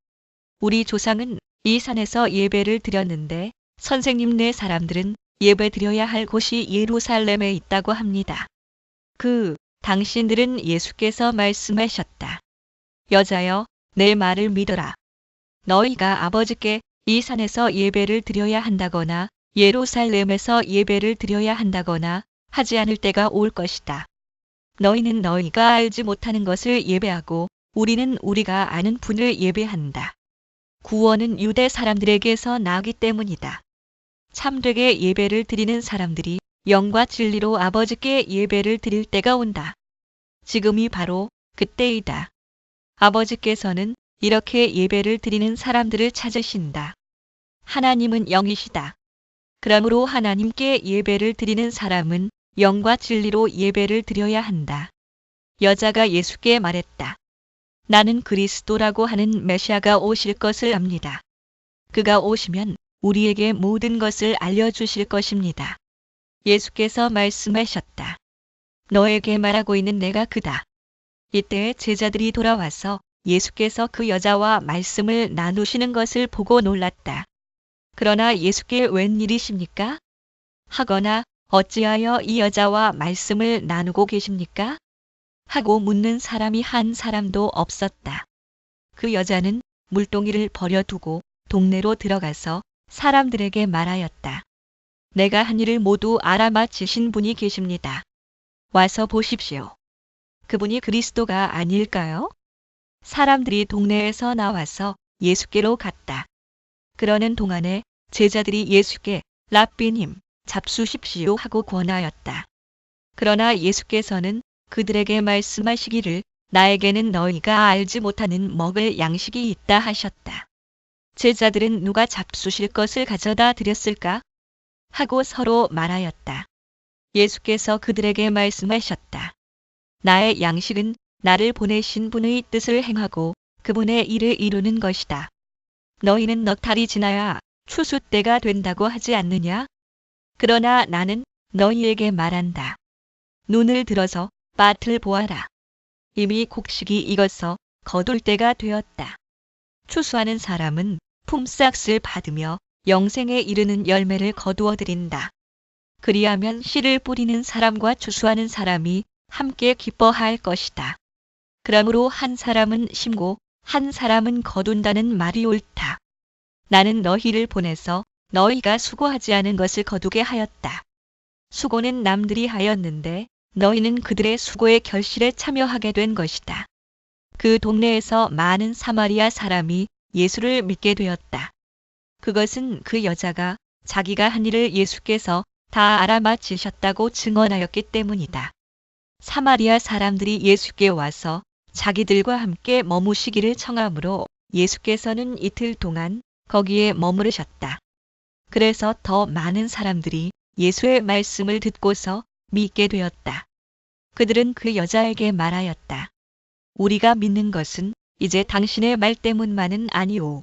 우리 조상은 이 산에서 예배를 드렸는데 선생님네 사람들은 예배 드려야 할 곳이 예루살렘에 있다고 합니다. 당신들은 예수께서 말씀하셨다. 여자여, 내 말을 믿어라. 너희가 아버지께 이 산에서 예배를 드려야 한다거나 예루살렘에서 예배를 드려야 한다거나 하지 않을 때가 올 것이다. 너희는 너희가 알지 못하는 것을 예배하고 우리는 우리가 아는 분을 예배한다. 구원은 유대 사람들에게서 나기 때문이다. 참되게 예배를 드리는 사람들이 영과 진리로 아버지께 예배를 드릴 때가 온다. 지금이 바로 그때이다. 아버지께서는 이렇게 예배를 드리는 사람들을 찾으신다. 하나님은 영이시다. 그러므로 하나님께 예배를 드리는 사람은 영과 진리로 예배를 드려야 한다. 여자가 예수께 말했다. 나는 그리스도라고 하는 메시아가 오실 것을 압니다. 그가 오시면 우리에게 모든 것을 알려주실 것입니다. 예수께서 말씀하셨다. 너에게 말하고 있는 내가 그다. 이때 제자들이 돌아와서 예수께서 그 여자와 말씀을 나누시는 것을 보고 놀랐다. 그러나 예수께 웬일이십니까? 하거나 어찌하여 이 여자와 말씀을 나누고 계십니까? 하고 묻는 사람이 한 사람도 없었다. 그 여자는 물동이를 버려두고 동네로 들어가서 사람들에게 말하였다. 내가 한 일을 모두 알아맞히신 분이 계십니다. 와서 보십시오. 그분이 그리스도가 아닐까요? 사람들이 동네에서 나와서 예수께로 갔다. 그러는 동안에 제자들이 예수께 랍비님, 잡수십시오 하고 권하였다. 그러나 예수께서는 그들에게 말씀하시기를 나에게는 너희가 알지 못하는 먹을 양식이 있다 하셨다. 제자들은 누가 잡수실 것을 가져다 드렸을까? 하고 서로 말하였다. 예수께서 그들에게 말씀하셨다. 나의 양식은 나를 보내신 분의 뜻을 행하고 그분의 일을 이루는 것이다. 너희는 넉 달이 지나야 추수 때가 된다고 하지 않느냐? 그러나 나는 너희에게 말한다. 눈을 들어서 밭을 보아라. 이미 곡식이 익어서 거둘 때가 되었다. 추수하는 사람은 품삯을 받으며 영생에 이르는 열매를 거두어 드린다. 그리하면 씨를 뿌리는 사람과 추수하는 사람이 함께 기뻐할 것이다. 그러므로 한 사람은 심고 한 사람은 거둔다는 말이 옳다. 나는 너희를 보내서 너희가 수고하지 않은 것을 거두게 하였다. 수고는 남들이 하였는데 너희는 그들의 수고의 결실에 참여하게 된 것이다. 그 동네에서 많은 사마리아 사람이 예수를 믿게 되었다. 그것은 그 여자가 자기가 한 일을 예수께서 다 알아맞히셨다고 증언하였기 때문이다. 사마리아 사람들이 예수께 와서 자기들과 함께 머무시기를 청하므로 예수께서는 이틀 동안 거기에 머무르셨다. 그래서 더 많은 사람들이 예수의 말씀을 듣고서 믿게 되었다. 그들은 그 여자에게 말하였다. 우리가 믿는 것은 이제 당신의 말 때문만은 아니오.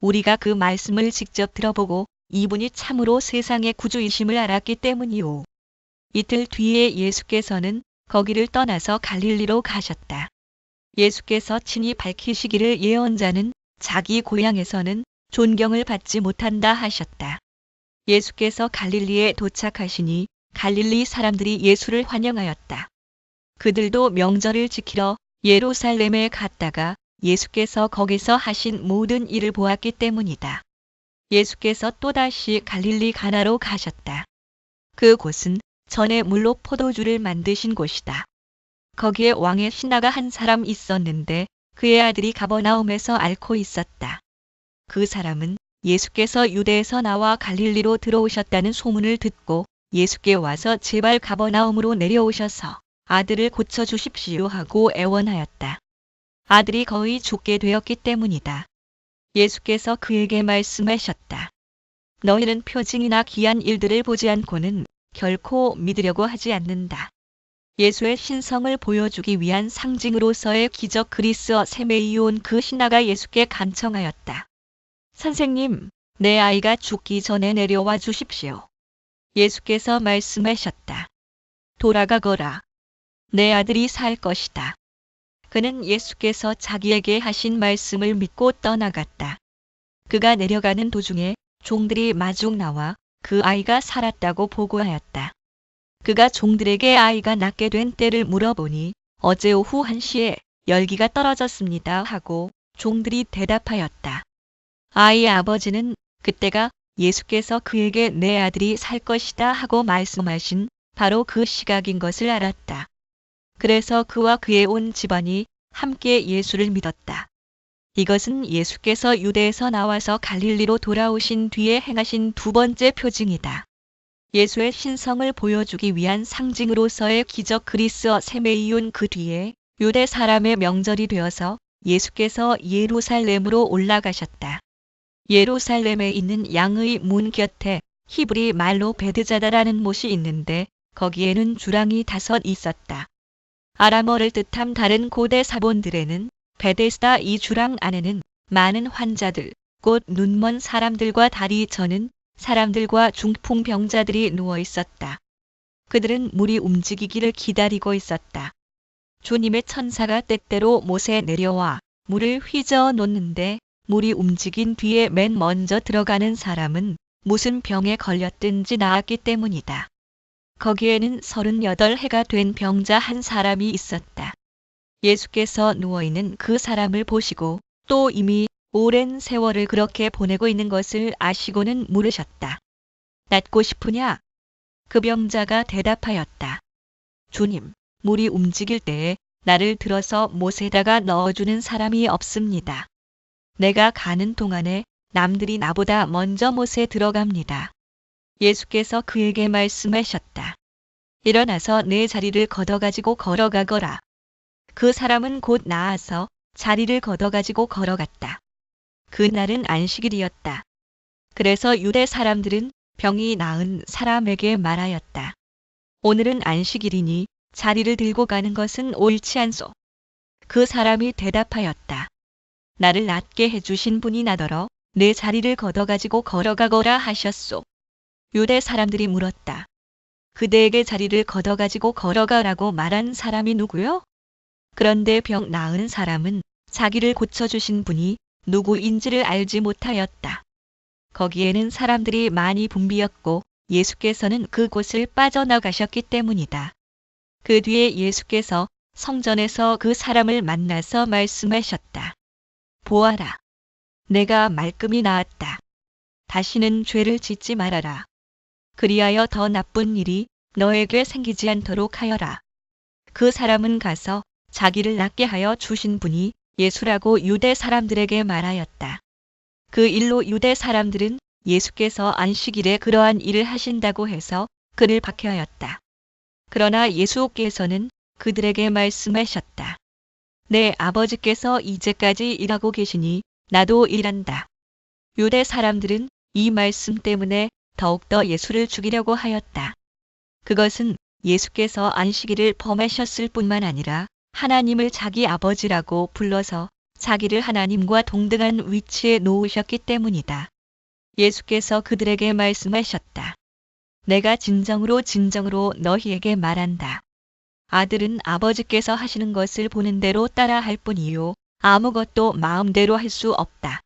우리가 그 말씀을 직접 들어보고 이분이 참으로 세상의 구주이심을 알았기 때문이오. 이틀 뒤에 예수께서는 거기를 떠나서 갈릴리로 가셨다. 예수께서 친히 밝히시기를 예언자는 자기 고향에서는 존경을 받지 못한다 하셨다. 예수께서 갈릴리에 도착하시니 갈릴리 사람들이 예수를 환영하였다. 그들도 명절을 지키러 예루살렘에 갔다가 예수께서 거기서 하신 모든 일을 보았기 때문이다. 예수께서 또다시 갈릴리 가나로 가셨다. 그 곳은 전에 물로 포도주를 만드신 곳이다. 거기에 왕의 신하가 한 사람 있었는데 그의 아들이 가버나움에서 앓고 있었다. 그 사람은 예수께서 유대에서 나와 갈릴리로 들어오셨다는 소문을 듣고 예수께 와서 제발 가버나움으로 내려오셔서 아들을 고쳐주십시오 하고 애원하였다. 아들이 거의 죽게 되었기 때문이다. 예수께서 그에게 말씀하셨다. 너희는 표징이나 기한 일들을 보지 않고는 결코 믿으려고 하지 않는다. 예수의 신성을 보여주기 위한 상징으로서의 기적 그리스어 세메이온 그 신하가 예수께 간청하였다. 선생님, 내 아이가 죽기 전에 내려와 주십시오. 예수께서 말씀하셨다. 돌아가거라. 내 아들이 살 것이다. 그는 예수께서 자기에게 하신 말씀을 믿고 떠나갔다. 그가 내려가는 도중에 종들이 마중 나와 그 아이가 살았다고 보고하였다. 그가 종들에게 아이가 낫게 된 때를 물어보니 어제 오후 1시에 열기가 떨어졌습니다 하고 종들이 대답하였다. 아이의 아버지는 그때가 예수께서 그에게 내 아들이 살 것이다 하고 말씀하신 바로 그 시각인 것을 알았다. 그래서 그와 그의 온 집안이 함께 예수를 믿었다. 이것은 예수께서 유대에서 나와서 갈릴리로 돌아오신 뒤에 행하신 두 번째 표징이다. 예수의 신성을 보여주기 위한 상징으로서의 기적 그리스어 세메이온 그 뒤에 유대 사람의 명절이 되어서 예수께서 예루살렘으로 올라가셨다. 예루살렘에 있는 양의 문 곁에 히브리 말로 베드자다라는 못이 있는데 거기에는 주랑이 5 있었다. 아람어를 뜻함 다른 고대 사본들에는 베데스다 이 주랑 안에는 많은 환자들, 곧 눈먼 사람들과 다리 저는 사람들과 중풍병자들이 누워 있었다. 그들은 물이 움직이기를 기다리고 있었다. 주님의 천사가 때때로 못에 내려와 물을 휘저어 놓는데 물이 움직인 뒤에 맨 먼저 들어가는 사람은 무슨 병에 걸렸든지 나았기 때문이다. 거기에는 38해가 된 병자 한 사람이 있었다. 예수께서 누워있는 그 사람을 보시고 또 이미 오랜 세월을 그렇게 보내고 있는 것을 아시고는 물으셨다. 낫고 싶으냐? 그 병자가 대답하였다. 주님, 물이 움직일 때에 나를 들어서 못에다가 넣어주는 사람이 없습니다. 내가 가는 동안에 남들이 나보다 먼저 못에 들어갑니다. 예수께서 그에게 말씀하셨다. 일어나서 내 자리를 걷어가지고 걸어가거라. 그 사람은 곧 나아서 자리를 걷어가지고 걸어갔다. 그날은 안식일이었다. 그래서 유대 사람들은 병이 나은 사람에게 말하였다. 오늘은 안식일이니 자리를 들고 가는 것은 옳지 않소. 그 사람이 대답하였다. 나를 낫게 해주신 분이 나더러 내 자리를 걷어가지고 걸어가거라 하셨소. 유대 사람들이 물었다. 그대에게 자리를 걷어가지고 걸어가라고 말한 사람이 누구요? 그런데 병 나은 사람은 자기를 고쳐주신 분이 누구인지를 알지 못하였다. 거기에는 사람들이 많이 붐비었고 예수께서는 그곳을 빠져나가셨기 때문이다. 그 뒤에 예수께서 성전에서 그 사람을 만나서 말씀하셨다. 보아라. 내가 말끔히 나았다. 다시는 죄를 짓지 말아라. 그리하여 더 나쁜 일이 너에게 생기지 않도록 하여라. 그 사람은 가서 자기를 낫게 하여 주신 분이 예수라고 유대 사람들에게 말하였다. 그 일로 유대 사람들은 예수께서 안식일에 그러한 일을 하신다고 해서 그를 박해하였다. 그러나 예수께서는 그들에게 말씀하셨다. 내 아버지께서 이제까지 일하고 계시니 나도 일한다. 유대 사람들은 이 말씀 때문에 더욱더 예수를 죽이려고 하였다. 그것은 예수께서 안식일을 범하셨을 뿐만 아니라 하나님을 자기 아버지라고 불러서 자기를 하나님과 동등한 위치에 놓으셨기 때문이다. 예수께서 그들에게 말씀하셨다. 내가 진정으로 너희에게 말한다. 아들은 아버지께서 하시는 것을 보는 대로 따라 할 뿐이요 아무것도 마음대로 할 수 없다.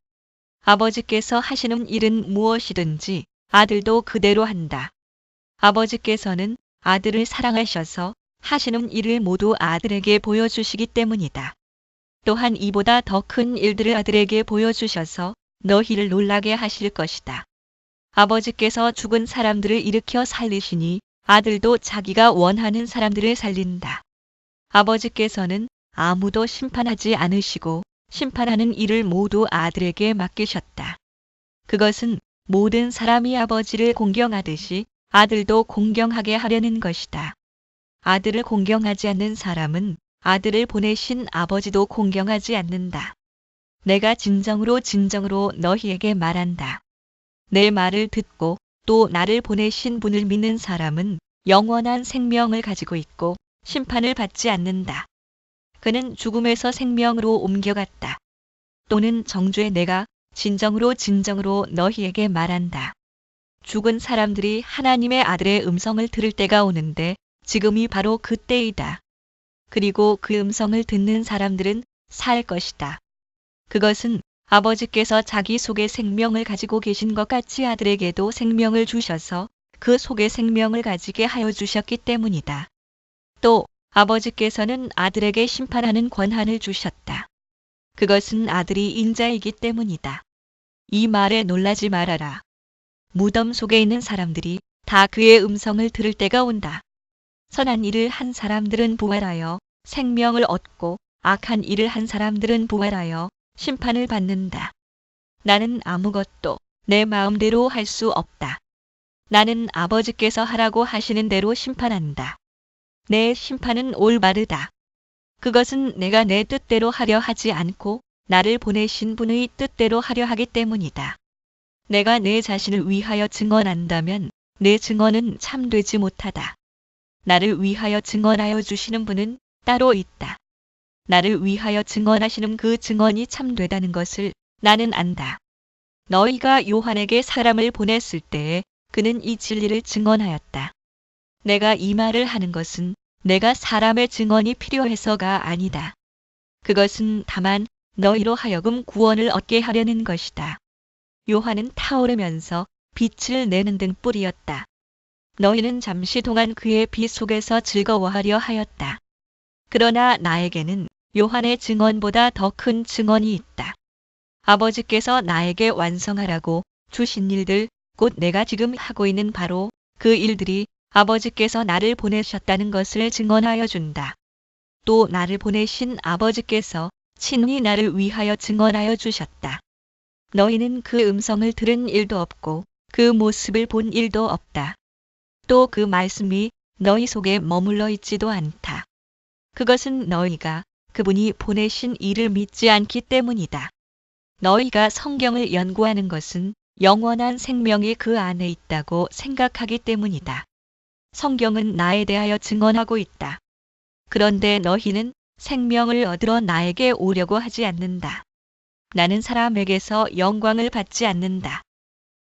아버지께서 하시는 일은 무엇이든지 아들도 그대로 한다. 아버지께서는 아들을 사랑하셔서 하시는 일을 모두 아들에게 보여주시기 때문이다. 또한 이보다 더 큰 일들을 아들에게 보여주셔서 너희를 놀라게 하실 것이다. 아버지께서 죽은 사람들을 일으켜 살리시니 아들도 자기가 원하는 사람들을 살린다. 아버지께서는 아무도 심판하지 않으시고 심판하는 일을 모두 아들에게 맡기셨다. 그것은 모든 사람이 아버지를 공경하듯이 아들도 공경하게 하려는 것이다. 아들을 공경하지 않는 사람은 아들을 보내신 아버지도 공경하지 않는다. 내가 진정으로 너희에게 말한다. 내 말을 듣고 또 나를 보내신 분을 믿는 사람은 영원한 생명을 가지고 있고 심판을 받지 않는다. 그는 죽음에서 생명으로 옮겨갔다. 또는 정죄 내가 진정으로 너희에게 말한다. 죽은 사람들이 하나님의 아들의 음성을 들을 때가 오는데 지금이 바로 그때이다. 그리고 그 음성을 듣는 사람들은 살 것이다. 그것은 아버지께서 자기 속에 생명을 가지고 계신 것 같이 아들에게도 생명을 주셔서 그 속에 생명을 가지게 하여 주셨기 때문이다. 또 아버지께서는 아들에게 심판하는 권한을 주셨다. 그것은 아들이 인자이기 때문이다. 이 말에 놀라지 말아라. 무덤 속에 있는 사람들이 다 그의 음성을 들을 때가 온다. 선한 일을 한 사람들은 부활하여 생명을 얻고 악한 일을 한 사람들은 부활하여 심판을 받는다. 나는 아무것도 내 마음대로 할 수 없다. 나는 아버지께서 하라고 하시는 대로 심판한다. 내 심판은 올바르다. 그것은 내가 내 뜻대로 하려 하지 않고 나를 보내신 분의 뜻대로 하려 하기 때문이다. 내가 내 자신을 위하여 증언한다면 내 증언은 참되지 못하다. 나를 위하여 증언하여 주시는 분은 따로 있다. 나를 위하여 증언하시는 그 증언이 참되다는 것을 나는 안다. 너희가 요한에게 사람을 보냈을 때에 그는 이 진리를 증언하였다. 내가 이 말을 하는 것은 내가 사람의 증언이 필요해서가 아니다. 그것은 다만 너희로 하여금 구원을 얻게 하려는 것이다. 요한은 타오르면서 빛을 내는 등불이었다. 너희는 잠시 동안 그의 빛 속에서 즐거워하려 하였다. 그러나 나에게는 요한의 증언보다 더 큰 증언이 있다. 아버지께서 나에게 완성하라고 주신 일들, 곧 내가 지금 하고 있는 바로 그 일들이 아버지께서 나를 보내셨다는 것을 증언하여 준다. 또 나를 보내신 아버지께서 친히 나를 위하여 증언하여 주셨다. 너희는 그 음성을 들은 일도 없고 그 모습을 본 일도 없다. 또 그 말씀이 너희 속에 머물러 있지도 않다. 그것은 너희가 그분이 보내신 이를 믿지 않기 때문이다. 너희가 성경을 연구하는 것은 영원한 생명이 그 안에 있다고 생각하기 때문이다. 성경은 나에 대하여 증언하고 있다. 그런데 너희는 생명을 얻으러 나에게 오려고 하지 않는다. 나는 사람에게서 영광을 받지 않는다.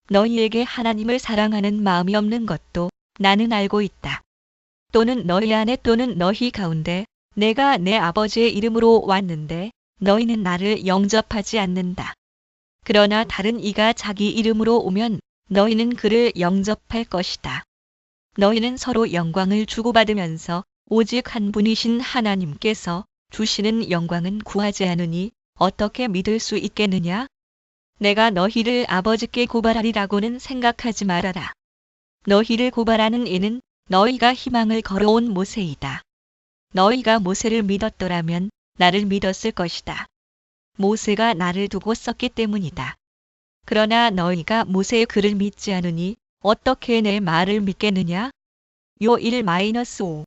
너희에게 하나님을 사랑하는 마음이 없는 것도 나는 알고 있다. 또는 너희 안에 또는 너희 가운데 내가 내 아버지의 이름으로 왔는데 너희는 나를 영접하지 않는다. 그러나 다른 이가 자기 이름으로 오면 너희는 그를 영접할 것이다. 너희는 서로 영광을 주고받으면서 오직 한 분이신 하나님께서 주시는 영광은 구하지 않으니 어떻게 믿을 수 있겠느냐? 내가 너희를 아버지께 고발하리라고는 생각하지 말아라. 너희를 고발하는 이는 너희가 희망을 걸어온 모세이다. 너희가 모세를 믿었더라면 나를 믿었을 것이다. 모세가 나를 두고 썼기 때문이다. 그러나 너희가 모세의 글을 믿지 않으니 어떻게 내 말을 믿겠느냐? 요 1-5